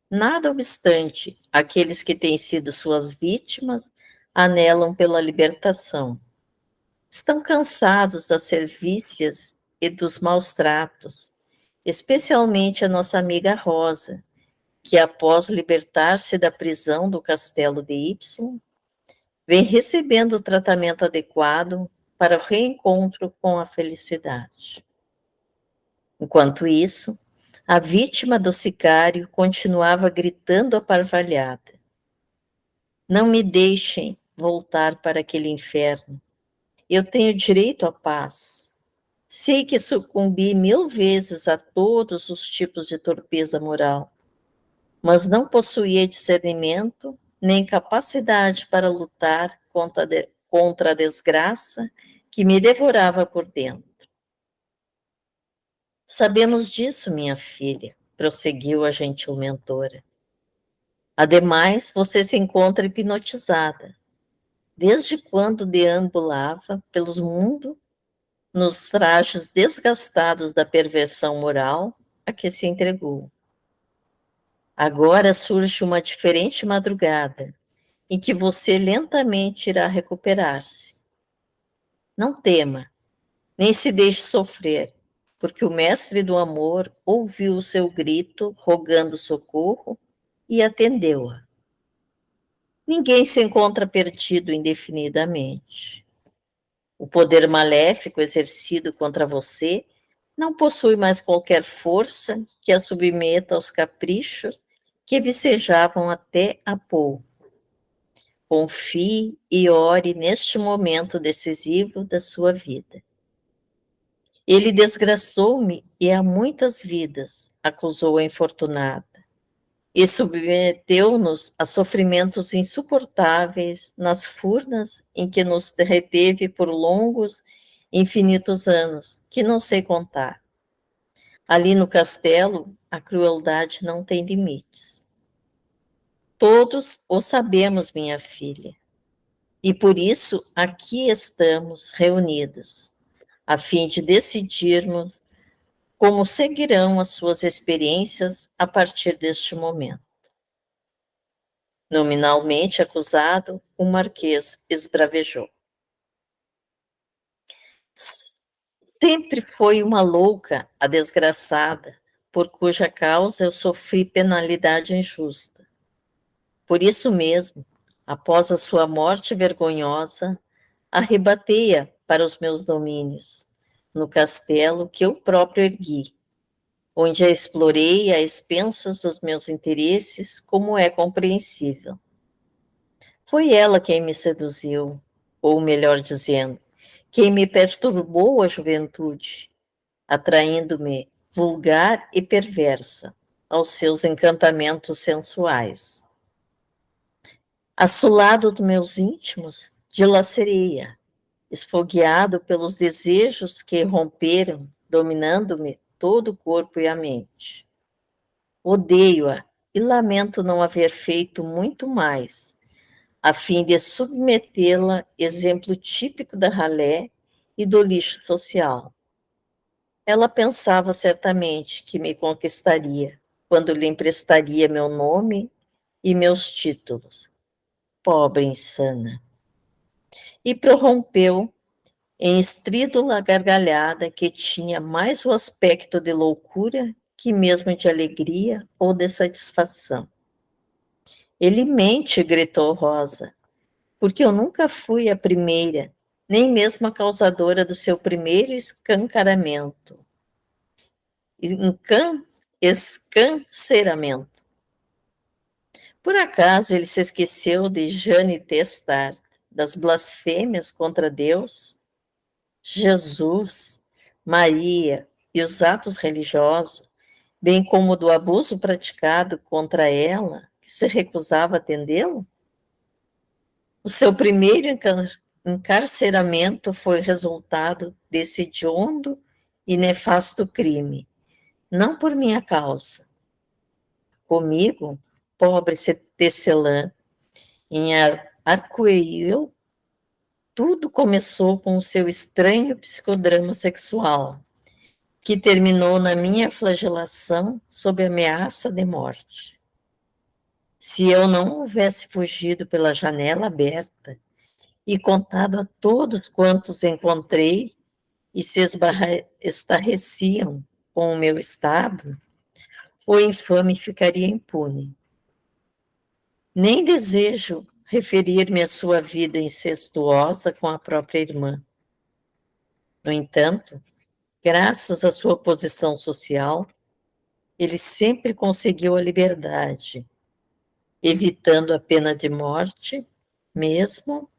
Nada obstante, aqueles que têm sido suas vítimas anelam pela libertação. Estão cansados das servícias e dos maus tratos, especialmente a nossa amiga Rosa, que após libertar-se da prisão do castelo de Y, vem recebendo o tratamento adequado para o reencontro com a felicidade. Enquanto isso, a vítima do sicário continuava gritando aparvalhada: não me deixem voltar para aquele inferno. Eu tenho direito à paz. Sei que sucumbi 1000 vezes a todos os tipos de torpeza moral, mas não possuía discernimento nem capacidade para lutar contra a desgraça que me devorava por dentro. Sabemos disso, minha filha, prosseguiu a gentil mentora. Ademais, você se encontra hipnotizada. Desde quando deambulava pelos mundos nos trajes desgastados da perversão moral a que se entregou. Agora surge uma diferente madrugada, em que você lentamente irá recuperar-se. Não tema, nem se deixe sofrer, porque o mestre do amor ouviu o seu grito, rogando socorro, e atendeu-a. Ninguém se encontra perdido indefinidamente. O poder maléfico exercido contra você não possui mais qualquer força que a submeta aos caprichos que vicejavam até há pouco. Confie e ore neste momento decisivo da sua vida. Ele desgraçou-me e a muitas vidas, acusou a infortunada, e submeteu-nos a sofrimentos insuportáveis nas furnas em que nos reteve por longos, infinitos anos, que não sei contar. Ali no castelo, a crueldade não tem limites. Todos o sabemos, minha filha, e por isso aqui estamos reunidos, a fim de decidirmos como seguirão as suas experiências a partir deste momento. Nominalmente acusado, o marquês esbravejou. Sempre foi uma louca a desgraçada, por cuja causa eu sofri penalidade injusta. Por isso mesmo, após a sua morte vergonhosa, arrebatei-a para os meus domínios, no castelo que eu próprio ergui, onde a explorei a expensas dos meus interesses, como é compreensível. Foi ela quem me seduziu, ou melhor dizendo, quem me perturbou a juventude, atraindo-me vulgar e perversa aos seus encantamentos sensuais. Assolado dos meus íntimos, dilacerei-a, esfogueado pelos desejos que romperam, dominando-me todo o corpo e a mente. Odeio-a e lamento não haver feito muito mais, a fim de submetê-la, exemplo típico da ralé e do lixo social. Ela pensava certamente que me conquistaria, quando lhe emprestaria meu nome e meus títulos. Pobre insana. E prorrompeu em estrídula gargalhada que tinha mais o aspecto de loucura que mesmo de alegria ou de satisfação. Ele mente, gritou Rosa, porque eu nunca fui a primeira, nem mesmo a causadora do seu primeiro escancaramento. Escanceramento. Por acaso ele se esqueceu de Jeanne Testard, das blasfêmias contra Deus, Jesus, Maria e os atos religiosos, bem como do abuso praticado contra ela, que se recusava a atendê-lo? O seu primeiro encarceramento foi resultado desse hediondo e nefasto crime, não por minha causa. Comigo, pobre tecelã, em Arcueil, tudo começou com o seu estranho psicodrama sexual, que terminou na minha flagelação sob ameaça de morte. Se eu não houvesse fugido pela janela aberta e contado a todos quantos encontrei e se estarreciam com o meu estado, o infame ficaria impune. Nem desejo referir-me à sua vida incestuosa com a própria irmã. No entanto, graças à sua posição social, ele sempre conseguiu a liberdade, evitando a pena de morte, mesmo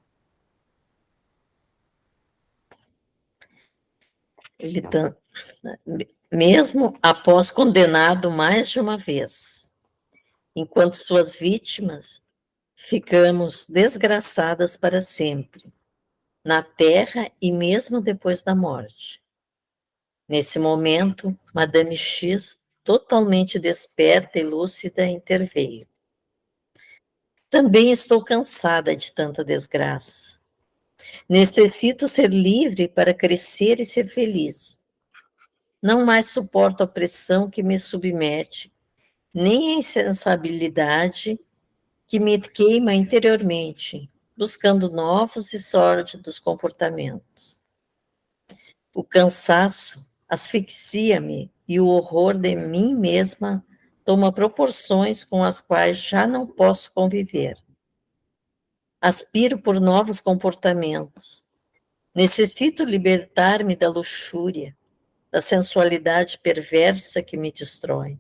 após condenado mais de uma vez, enquanto suas vítimas ficamos desgraçadas para sempre, na terra e mesmo depois da morte. Nesse momento, Madame X, totalmente desperta e lúcida, interveio. Também estou cansada de tanta desgraça. Necessito ser livre para crescer e ser feliz. Não mais suporto a pressão que me submete, nem a insensibilidade que me queima interiormente, buscando novos e sórdidos comportamentos. O cansaço asfixia-me e o horror de mim mesma toma proporções com as quais já não posso conviver. Aspiro por novos comportamentos. Necessito libertar-me da luxúria, da sensualidade perversa que me destrói.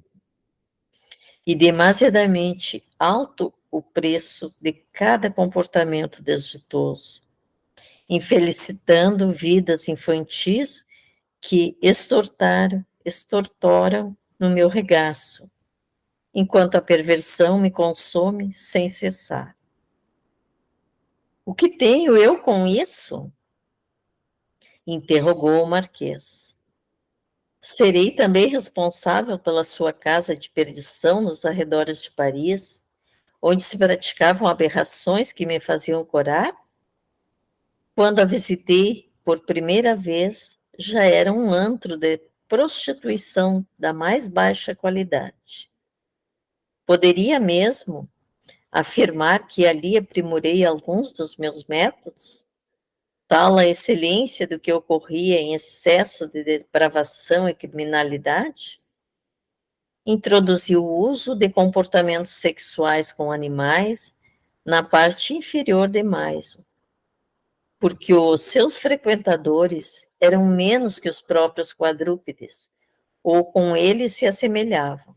E demasiadamente alto o preço de cada comportamento desditoso, infelicitando vidas infantis que extortoram no meu regaço, enquanto a perversão me consome sem cessar. O que tenho eu com isso? Interrogou o Marquês. Serei também responsável pela sua casa de perdição nos arredores de Paris, onde se praticavam aberrações que me faziam corar? Quando a visitei por primeira vez, já era um antro de prostituição da mais baixa qualidade. Poderia mesmo afirmar que ali aprimorei alguns dos meus métodos? Tal a excelência do que ocorria em excesso de depravação e criminalidade? Introduzi o uso de comportamentos sexuais com animais na parte inferior de Maiso, porque os seus frequentadores eram menos que os próprios quadrúpedes, ou com eles se assemelhavam.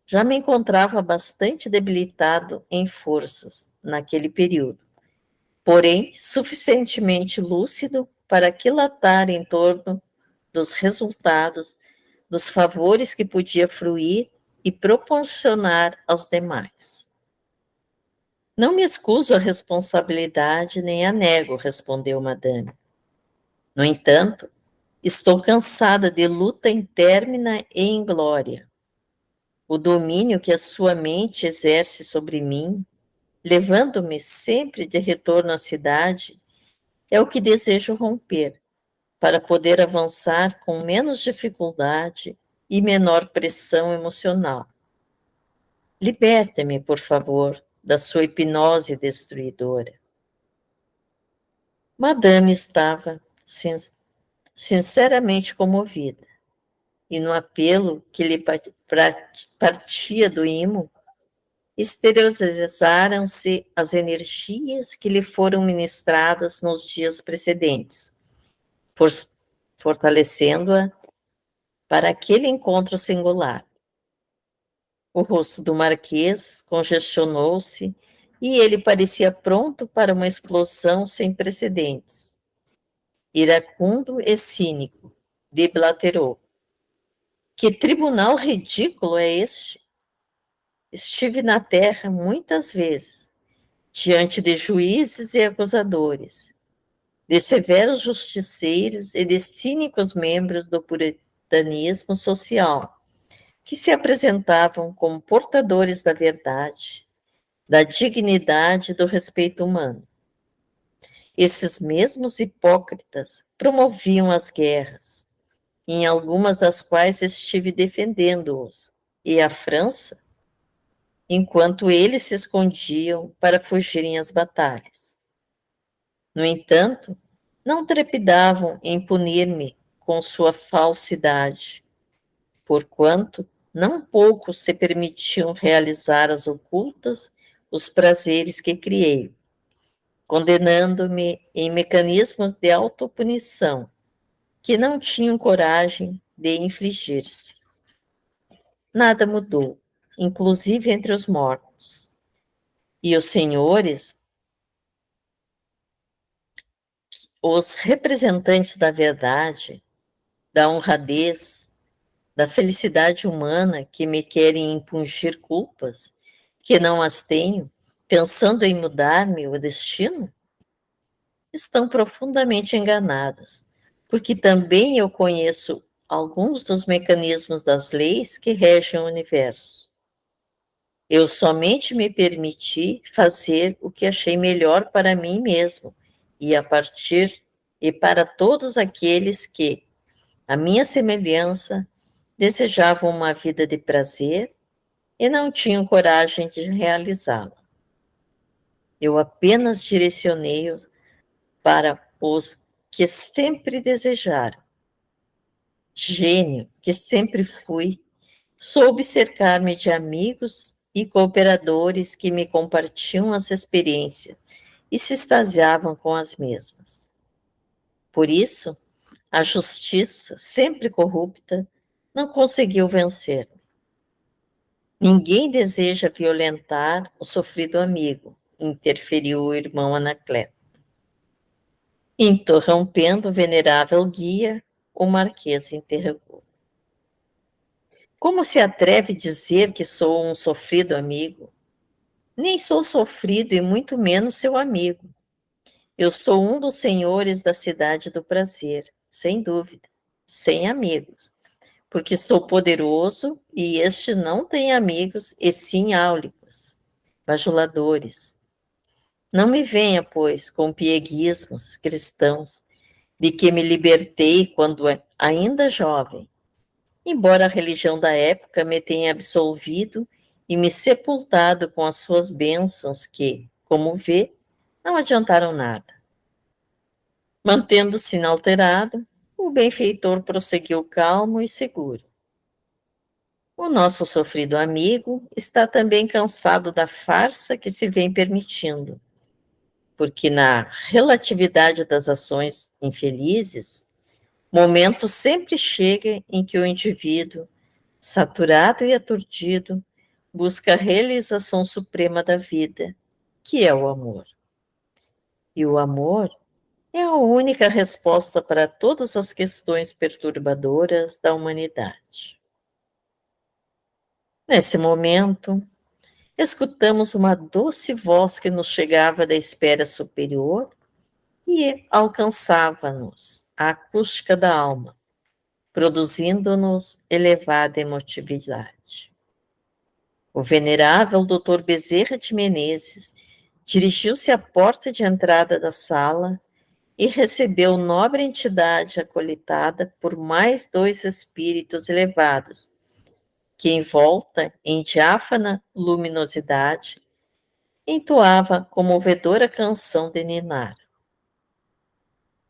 Já me encontrava bastante debilitado em forças naquele período, porém suficientemente lúcido para aquilatar em torno dos resultados, dos favores que podia fruir e proporcionar aos demais. Não me excuso a responsabilidade nem a nego, respondeu Madame. No entanto, estou cansada de luta intermina e inglória. O domínio que a sua mente exerce sobre mim, levando-me sempre de retorno à cidade, é o que desejo romper, para poder avançar com menos dificuldade e menor pressão emocional. Liberte-me, por favor, da sua hipnose destruidora. Madame estava sinceramente comovida, e no apelo que lhe partia do imo, exteriorizaram-se as energias que lhe foram ministradas nos dias precedentes, fortalecendo-a para aquele encontro singular. O rosto do Marquês congestionou-se e ele parecia pronto para uma explosão sem precedentes. Iracundo e cínico, deblaterou. Que tribunal ridículo é este? Estive na terra muitas vezes, diante de juízes e acusadores, de severos justiceiros e de cínicos membros do puritanismo social, que se apresentavam como portadores da verdade, da dignidade e do respeito humano. Esses mesmos hipócritas promoviam as guerras, em algumas das quais estive defendendo-os, e a França, enquanto eles se escondiam para fugirem às batalhas. No entanto, não trepidavam em punir-me com sua falsidade, porquanto não pouco se permitiam realizar as ocultas os prazeres que criei, condenando-me em mecanismos de autopunição que não tinham coragem de infligir-se. Nada mudou, inclusive entre os mortos. E os senhores, os representantes da verdade, da honradez, da felicidade humana que me querem impungir culpas, que não as tenho, pensando em mudar-me o destino, estão profundamente enganados, porque também eu conheço alguns dos mecanismos das leis que regem o universo. Eu somente me permiti fazer o que achei melhor para mim mesmo e para todos aqueles que, à minha semelhança, desejavam uma vida de prazer e não tinham coragem de realizá-la. Eu apenas direcionei-o para os que sempre desejaram. Gênio que sempre fui, soube cercar-me de amigos e cooperadores que me compartilham as experiências e se extasiavam com as mesmas. Por isso, a justiça, sempre corrupta, não conseguiu vencer-me. Ninguém deseja violentar o sofrido amigo, interferiu o irmão Anacleto. Interrompendo o venerável guia, o marquês interrogou. Como se atreve a dizer que sou um sofrido amigo? Nem sou sofrido e muito menos seu amigo. Eu sou um dos senhores da cidade do prazer, sem dúvida, sem amigos, porque sou poderoso e este não tem amigos, e sim áulicos, bajuladores. Não me venha, pois, com pieguismos cristãos, de que me libertei quando ainda jovem, embora a religião da época me tenha absolvido e me sepultado com as suas bênçãos que, como vê, não adiantaram nada. Mantendo-se inalterado, o benfeitor prosseguiu calmo e seguro. O nosso sofrido amigo está também cansado da farsa que se vem permitindo, porque na relatividade das ações infelizes, momento sempre chega em que o indivíduo, saturado e aturdido, busca a realização suprema da vida, que é o amor. E o amor é a única resposta para todas as questões perturbadoras da humanidade. Nesse momento, escutamos uma doce voz que nos chegava da esfera superior e alcançava-nos a acústica da alma, produzindo-nos elevada emotividade. O venerável Dr. Bezerra de Menezes dirigiu-se à porta de entrada da sala e recebeu nobre entidade acolitada por mais 2 espíritos elevados, que envolta em diáfana luminosidade, entoava comovedora canção de ninar.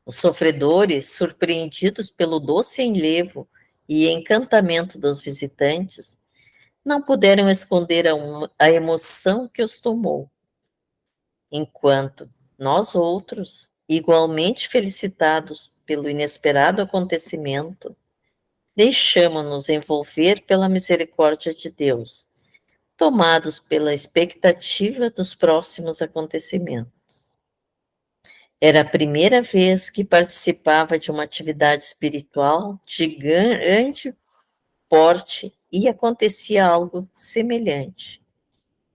Os sofredores, surpreendidos pelo doce enlevo e encantamento dos visitantes, não puderam esconder a emoção que os tomou, enquanto nós outros, igualmente felicitados pelo inesperado acontecimento, deixamo-nos envolver pela misericórdia de Deus, tomados pela expectativa dos próximos acontecimentos. Era a primeira vez que participava de uma atividade espiritual de grande porte e acontecia algo semelhante,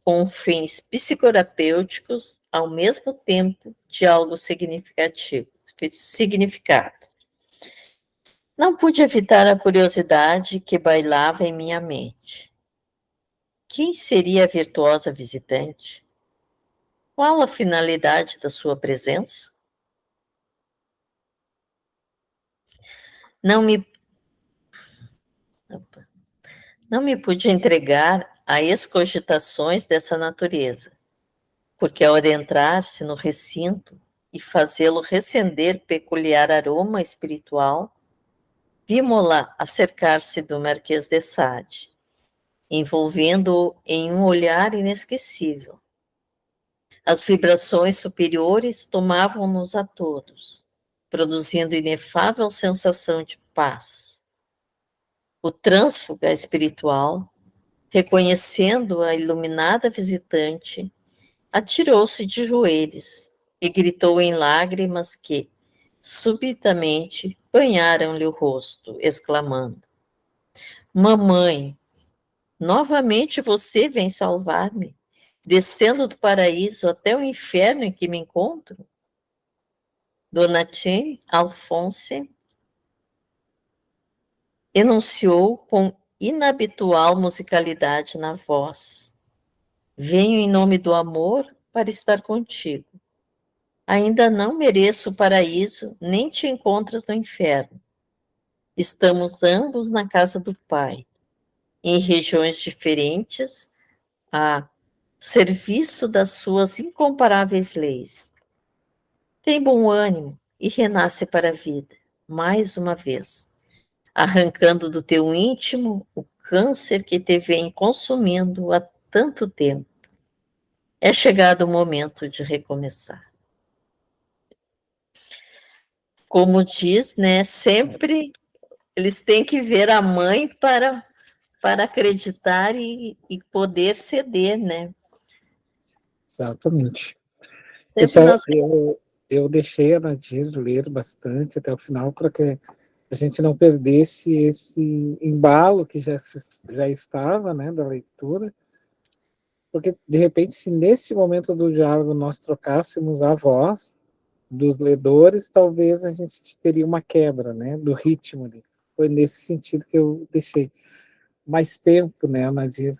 com fins psicoterapêuticos ao mesmo tempo de algo significativo. significado. Não pude evitar a curiosidade que bailava em minha mente. Quem seria a virtuosa visitante? Qual a finalidade da sua presença? Não me pude entregar a excogitações dessa natureza, porque ao adentrar-se no recinto e fazê-lo recender peculiar aroma espiritual, vimos-la acercar-se do Marquês de Sade, envolvendo-o em um olhar inesquecível. As vibrações superiores tomavam-nos a todos, produzindo inefável sensação de paz. O trânsfuga espiritual, reconhecendo a iluminada visitante, atirou-se de joelhos e gritou em lágrimas que, subitamente, banharam-lhe o rosto, exclamando: Mamãe, novamente você vem salvar-me, descendo do paraíso até o inferno em que me encontro? Donatien Alphonse enunciou com inabitual musicalidade na voz: Venho em nome do amor para estar contigo. Ainda não mereço o paraíso, nem te encontras no inferno. Estamos ambos na casa do Pai, em regiões diferentes, a serviço das suas incomparáveis leis. Tem bom ânimo e renasce para a vida, mais uma vez, arrancando do teu íntimo o câncer que te vem consumindo há tanto tempo. É chegado o momento de recomeçar. Como diz, né, sempre eles têm que ver a mãe para acreditar e poder ceder, né? Exatamente. Sempre Pessoal, nós... eu deixei a Nadir ler bastante até o final para que a gente não perdesse esse embalo que já estava, né, da leitura, porque, de repente, se nesse momento do diálogo nós trocássemos a voz dos ledores, talvez a gente teria uma quebra, né, do ritmo ali. Foi nesse sentido que eu deixei mais tempo, né, Nadir.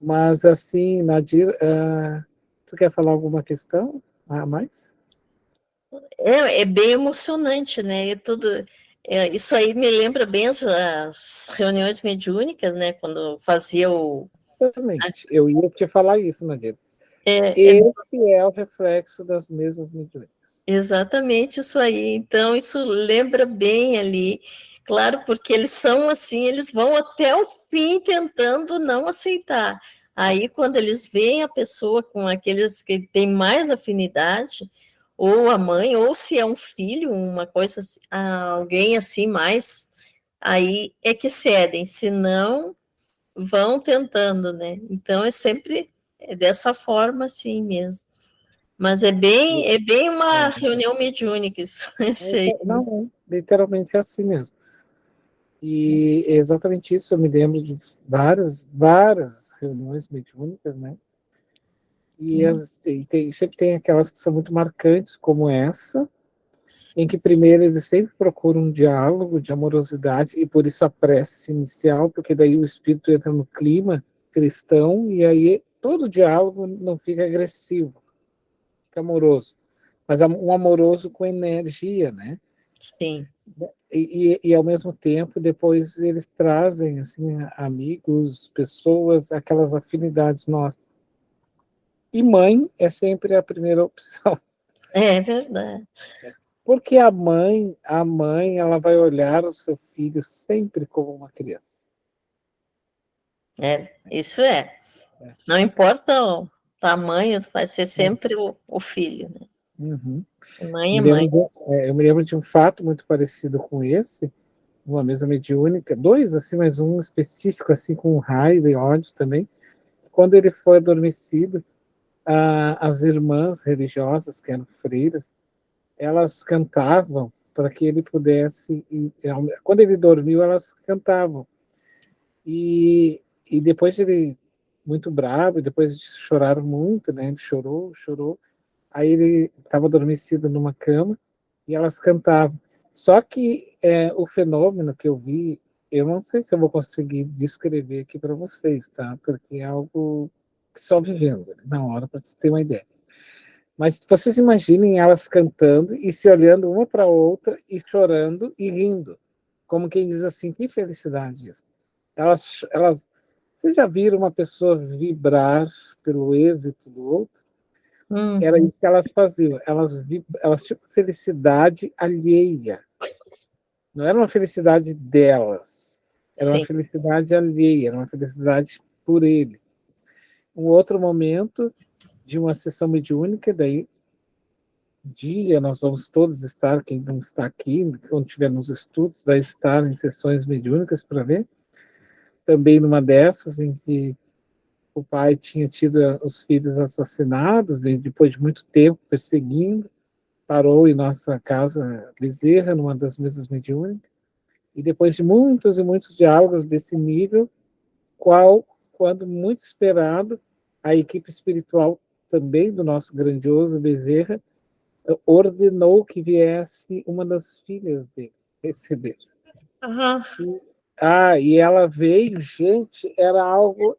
Mas, assim, Nadir, tu quer falar alguma questão a mais? É bem emocionante, né? Isso aí me lembra bem as reuniões mediúnicas, né? Quando fazia o... Exatamente. Eu ia te falar isso, Nadir. É Esse é o reflexo das mesas mediúnicas. exatamente isso aí. Então, isso lembra bem ali. Claro, porque eles são assim, eles vão até o fim tentando não aceitar. Aí, quando eles veem a pessoa com aqueles que têm mais afinidade, ou a mãe, ou se é um filho, uma coisa, alguém assim mais, aí é que cedem, senão vão tentando, né? Então, é sempre dessa forma assim mesmo. Mas é bem uma reunião mediúnica isso. Não, literalmente é assim mesmo. E é exatamente isso, eu me lembro de várias reuniões mediúnicas, né? E sempre tem aquelas que são muito marcantes, como essa, em que primeiro eles sempre procuram um diálogo de amorosidade, e por isso a prece inicial, porque daí o espírito entra no clima cristão, e aí todo diálogo não fica agressivo, fica amoroso, mas um amoroso com energia, né? Sim. E ao mesmo tempo, depois eles trazem, assim, amigos, pessoas, aquelas afinidades nossas. E mãe é sempre a primeira opção. É verdade. Porque a mãe, ela vai olhar o seu filho sempre como uma criança. Isso é. Não importa o tamanho, vai ser sempre o filho, né? Uhum. Mãe é mãe. Eu me lembro de um fato muito parecido com esse, uma mesa mediúnica, dois, assim, mas um específico, assim, com raiva e ódio também. Quando ele foi adormecido, as irmãs religiosas, que eram freiras, elas cantavam para que ele pudesse. Quando ele dormiu, elas cantavam. E depois ele, muito bravo, depois choraram muito, né? Ele chorou. Aí ele estava adormecido numa cama, e elas cantavam. Só que o fenômeno que eu vi, eu não sei se eu vou conseguir descrever aqui para vocês, tá? Porque é algo que só vivendo, né, na hora, para você ter uma ideia. Mas vocês imaginem elas cantando e se olhando uma para a outra e chorando e rindo, como quem diz assim, que felicidade isso. Vocês já viram uma pessoa vibrar pelo êxito do outro? Era isso que elas faziam. Elas tinham felicidade alheia. Não era uma felicidade delas. Era uma Sim. felicidade alheia, era uma felicidade por ele. Um outro momento de uma sessão mediúnica, daí dia nós vamos todos estar, quem não está aqui, quando estiver nos estudos, vai estar em sessões mediúnicas para ver. Também numa dessas em que o pai tinha tido os filhos assassinados, e depois de muito tempo perseguindo, parou em nossa casa Bezerra, numa das mesas mediúnicas, e depois de muitos e muitos diálogos desse nível, quando muito esperado, a equipe espiritual também do nosso grandioso Bezerra ordenou que viesse uma das filhas dele receber. Aham. E ela veio, gente, era algo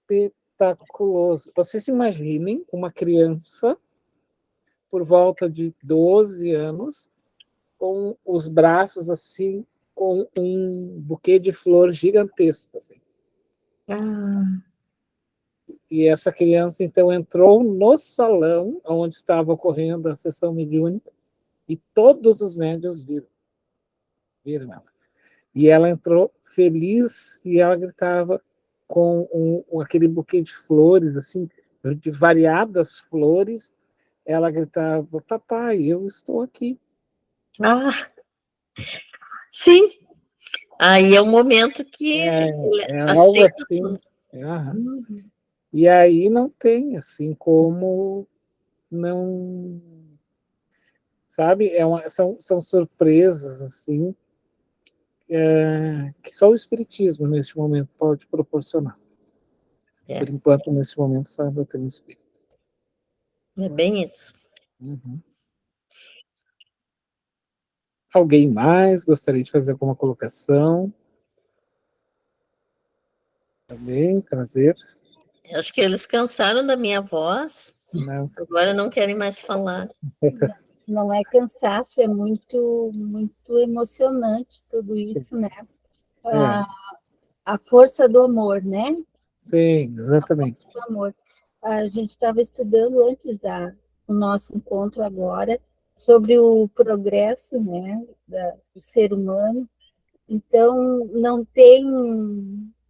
espetaculoso. Vocês imaginem uma criança por volta de 12 anos, com os braços assim, com um buquê de flor gigantesco. Assim. E essa criança, então, entrou no salão onde estava ocorrendo a sessão mediúnica e todos os médiuns viram ela. E ela entrou feliz e ela gritava com aquele buquê de flores, assim, de variadas flores. Ela gritava: papai, eu estou aqui. Sim. Aí é um momento que É aceita algo assim. E aí não tem, assim, como não... Sabe? São surpresas, assim, que só o Espiritismo, neste momento, pode proporcionar. Por enquanto, nesse momento, só eu tenho espírito. É bem isso. Alguém mais gostaria de fazer alguma colocação? Também, prazer. Eu acho que eles cansaram da minha voz, agora não querem mais falar. Não é cansaço, é muito, muito emocionante tudo isso, né? A força do amor, né? Sim, exatamente. A força do amor. A gente estava estudando antes do nosso encontro agora sobre o progresso, né, do ser humano. Então, não tem,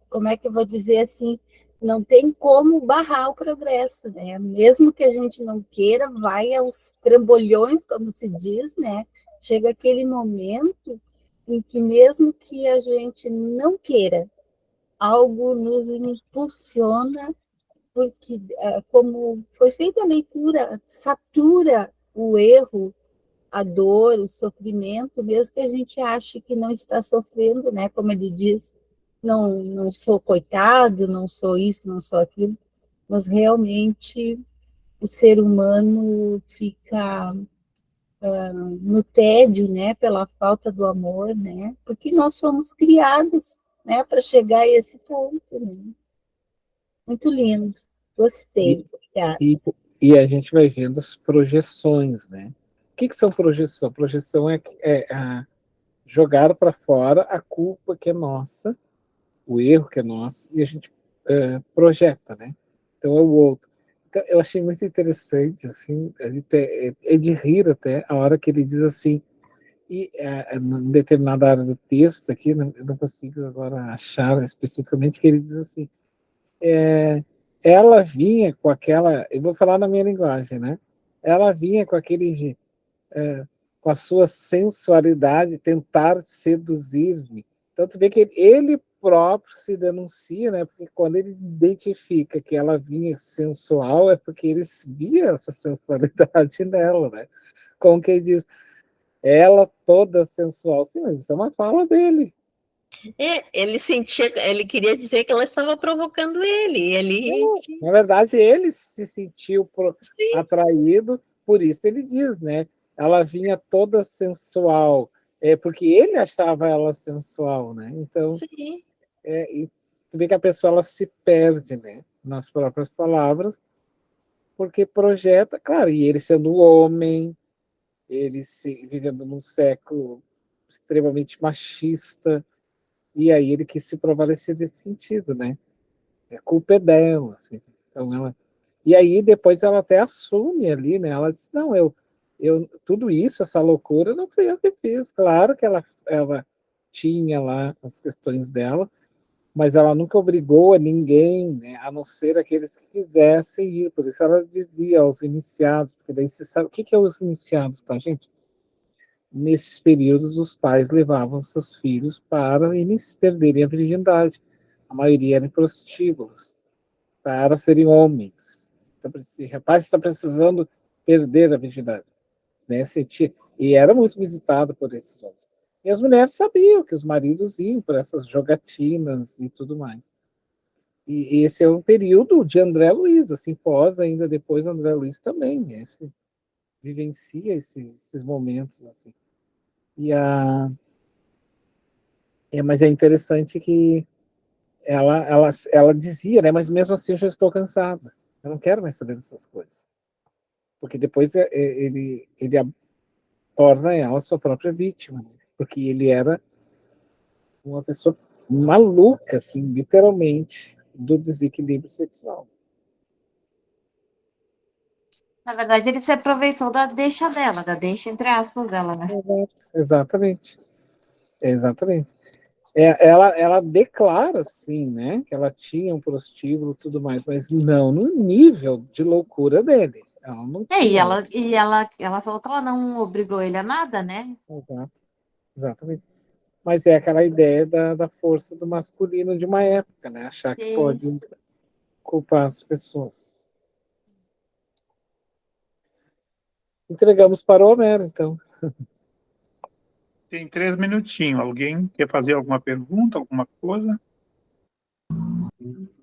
como é que eu vou dizer assim, não tem como barrar o progresso, né? Mesmo que a gente não queira, vai aos trambolhões, como se diz, né? Chega aquele momento em que mesmo que a gente não queira, algo nos impulsiona, porque, como foi feita a leitura, satura o erro, a dor, o sofrimento, mesmo que a gente ache que não está sofrendo, né? Como ele diz, não sou coitado, não sou isso, não sou aquilo, mas realmente o ser humano fica no tédio, né? Pela falta do amor, né? Porque nós fomos criados, né? Para chegar a esse ponto, né? Muito lindo, gostei. E a gente vai vendo as projeções, né? O que são projeção? Projeção é jogar para fora a culpa que é nossa, o erro que é nosso, e a gente projeta, né? Então é o outro. Então, eu achei muito interessante, assim, é de rir até, a hora que ele diz assim, e em determinada área do texto aqui, eu não consigo agora achar especificamente, que ele diz assim, ela vinha com aquela, eu vou falar na minha linguagem, né? Ela vinha com aquele... com a sua sensualidade, tentar seduzir-me. Tanto vê que ele próprio se denuncia, né? Porque quando ele identifica que ela vinha sensual, é porque ele via essa sensualidade nela, né? Como quem diz, ela toda sensual. Sim, mas isso é uma fala dele. Ele queria dizer que ela estava provocando ele. Na verdade, ele se sentiu atraído, por isso ele diz, né? ela vinha toda sensual, porque ele achava ela sensual, né? Então, Sim. e tu vê que a pessoa ela se perde, né? Nas próprias palavras, porque projeta, claro, e ele sendo homem, vivendo num século extremamente machista, e aí ele quis se prevalecer desse sentido, né? A culpa é dela, assim. Então ela, e aí depois ela até assume ali, né? Ela diz, não, tudo isso, essa loucura, não fui eu que fiz. Claro que ela tinha lá as questões dela, mas ela nunca obrigou a ninguém, né, a não ser aqueles que quisessem ir. Por isso ela dizia aos iniciados, porque daí você sabe o que é os iniciados, tá, gente? Nesses períodos, os pais levavam seus filhos para eles perderem a virgindade. A maioria eram prostíbulos, para serem homens. Então, esse rapaz está precisando perder a virgindade. Né? E era muito visitado por esses homens. E as mulheres sabiam que os maridos iam por essas jogatinas e tudo mais. E esse é um período de André Luiz, assim, pós ainda depois André Luiz também, vivencia esses momentos, assim. Mas é interessante que ela dizia, né, mas mesmo assim eu já estou cansada, eu não quero mais saber dessas coisas. Porque depois ele torna ela sua própria vítima, né? Porque ele era uma pessoa maluca, assim, literalmente, do desequilíbrio sexual. Na verdade, ele se aproveitou da deixa dela, da deixa entre aspas dela, né? Exatamente. Exatamente. Ela declara, assim, né, que ela tinha um prostíbulo e tudo mais, mas não no nível de loucura dele. Ela não E tinha. ela falou que ela não obrigou ele a nada, né? Exato. Exatamente. Mas é aquela ideia da força do masculino de uma época, né? Achar que pode culpar as pessoas. Entregamos para o Homero, então. Tem 3 minutinhos. Alguém quer fazer alguma pergunta, alguma coisa?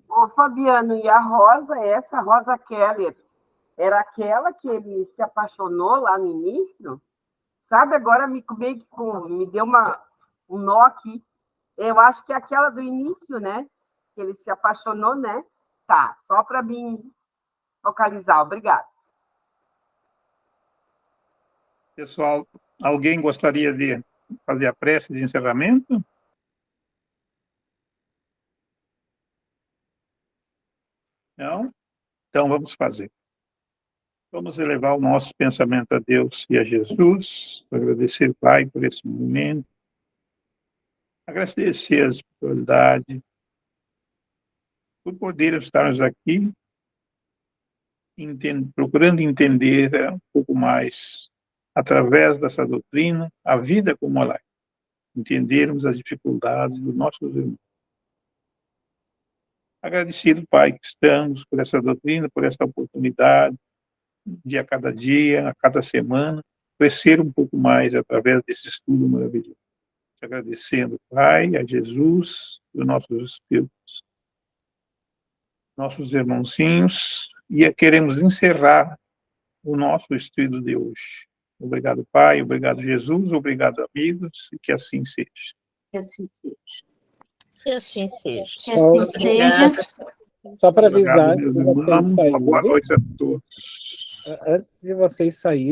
Ô, Fabiano, e a Rosa, essa Rosa Keller, era aquela que ele se apaixonou lá no início? Sabe, agora me deu um nó aqui. Eu acho que é aquela do início, né? Que ele se apaixonou, né? Tá, só para mim localizar. Obrigada. Pessoal, alguém gostaria de fazer a prece de encerramento? Não? Então vamos fazer. Vamos elevar o nosso pensamento a Deus e a Jesus, agradecer, Pai, por esse momento, agradecer a espiritualidade, por poder estarmos aqui, procurando entender um pouco mais, através dessa doutrina, a vida como ela é, entendermos as dificuldades dos nossos irmãos. Agradecido, Pai, que estamos por essa doutrina, por essa oportunidade, de a cada dia, a cada semana, crescer um pouco mais através desse estudo maravilhoso. Te agradecendo, Pai, a Jesus, os nossos espíritos, nossos irmãozinhos, e queremos encerrar o nosso estudo de hoje. Obrigado, Pai, obrigado, Jesus, obrigado, amigos, e que assim seja. Que assim seja. Que assim seja. Que assim seja. Só para avisar, Obrigado, antes de meus vocês irmãos, uma boa saírem, noite a todos. antes de vocês saírem,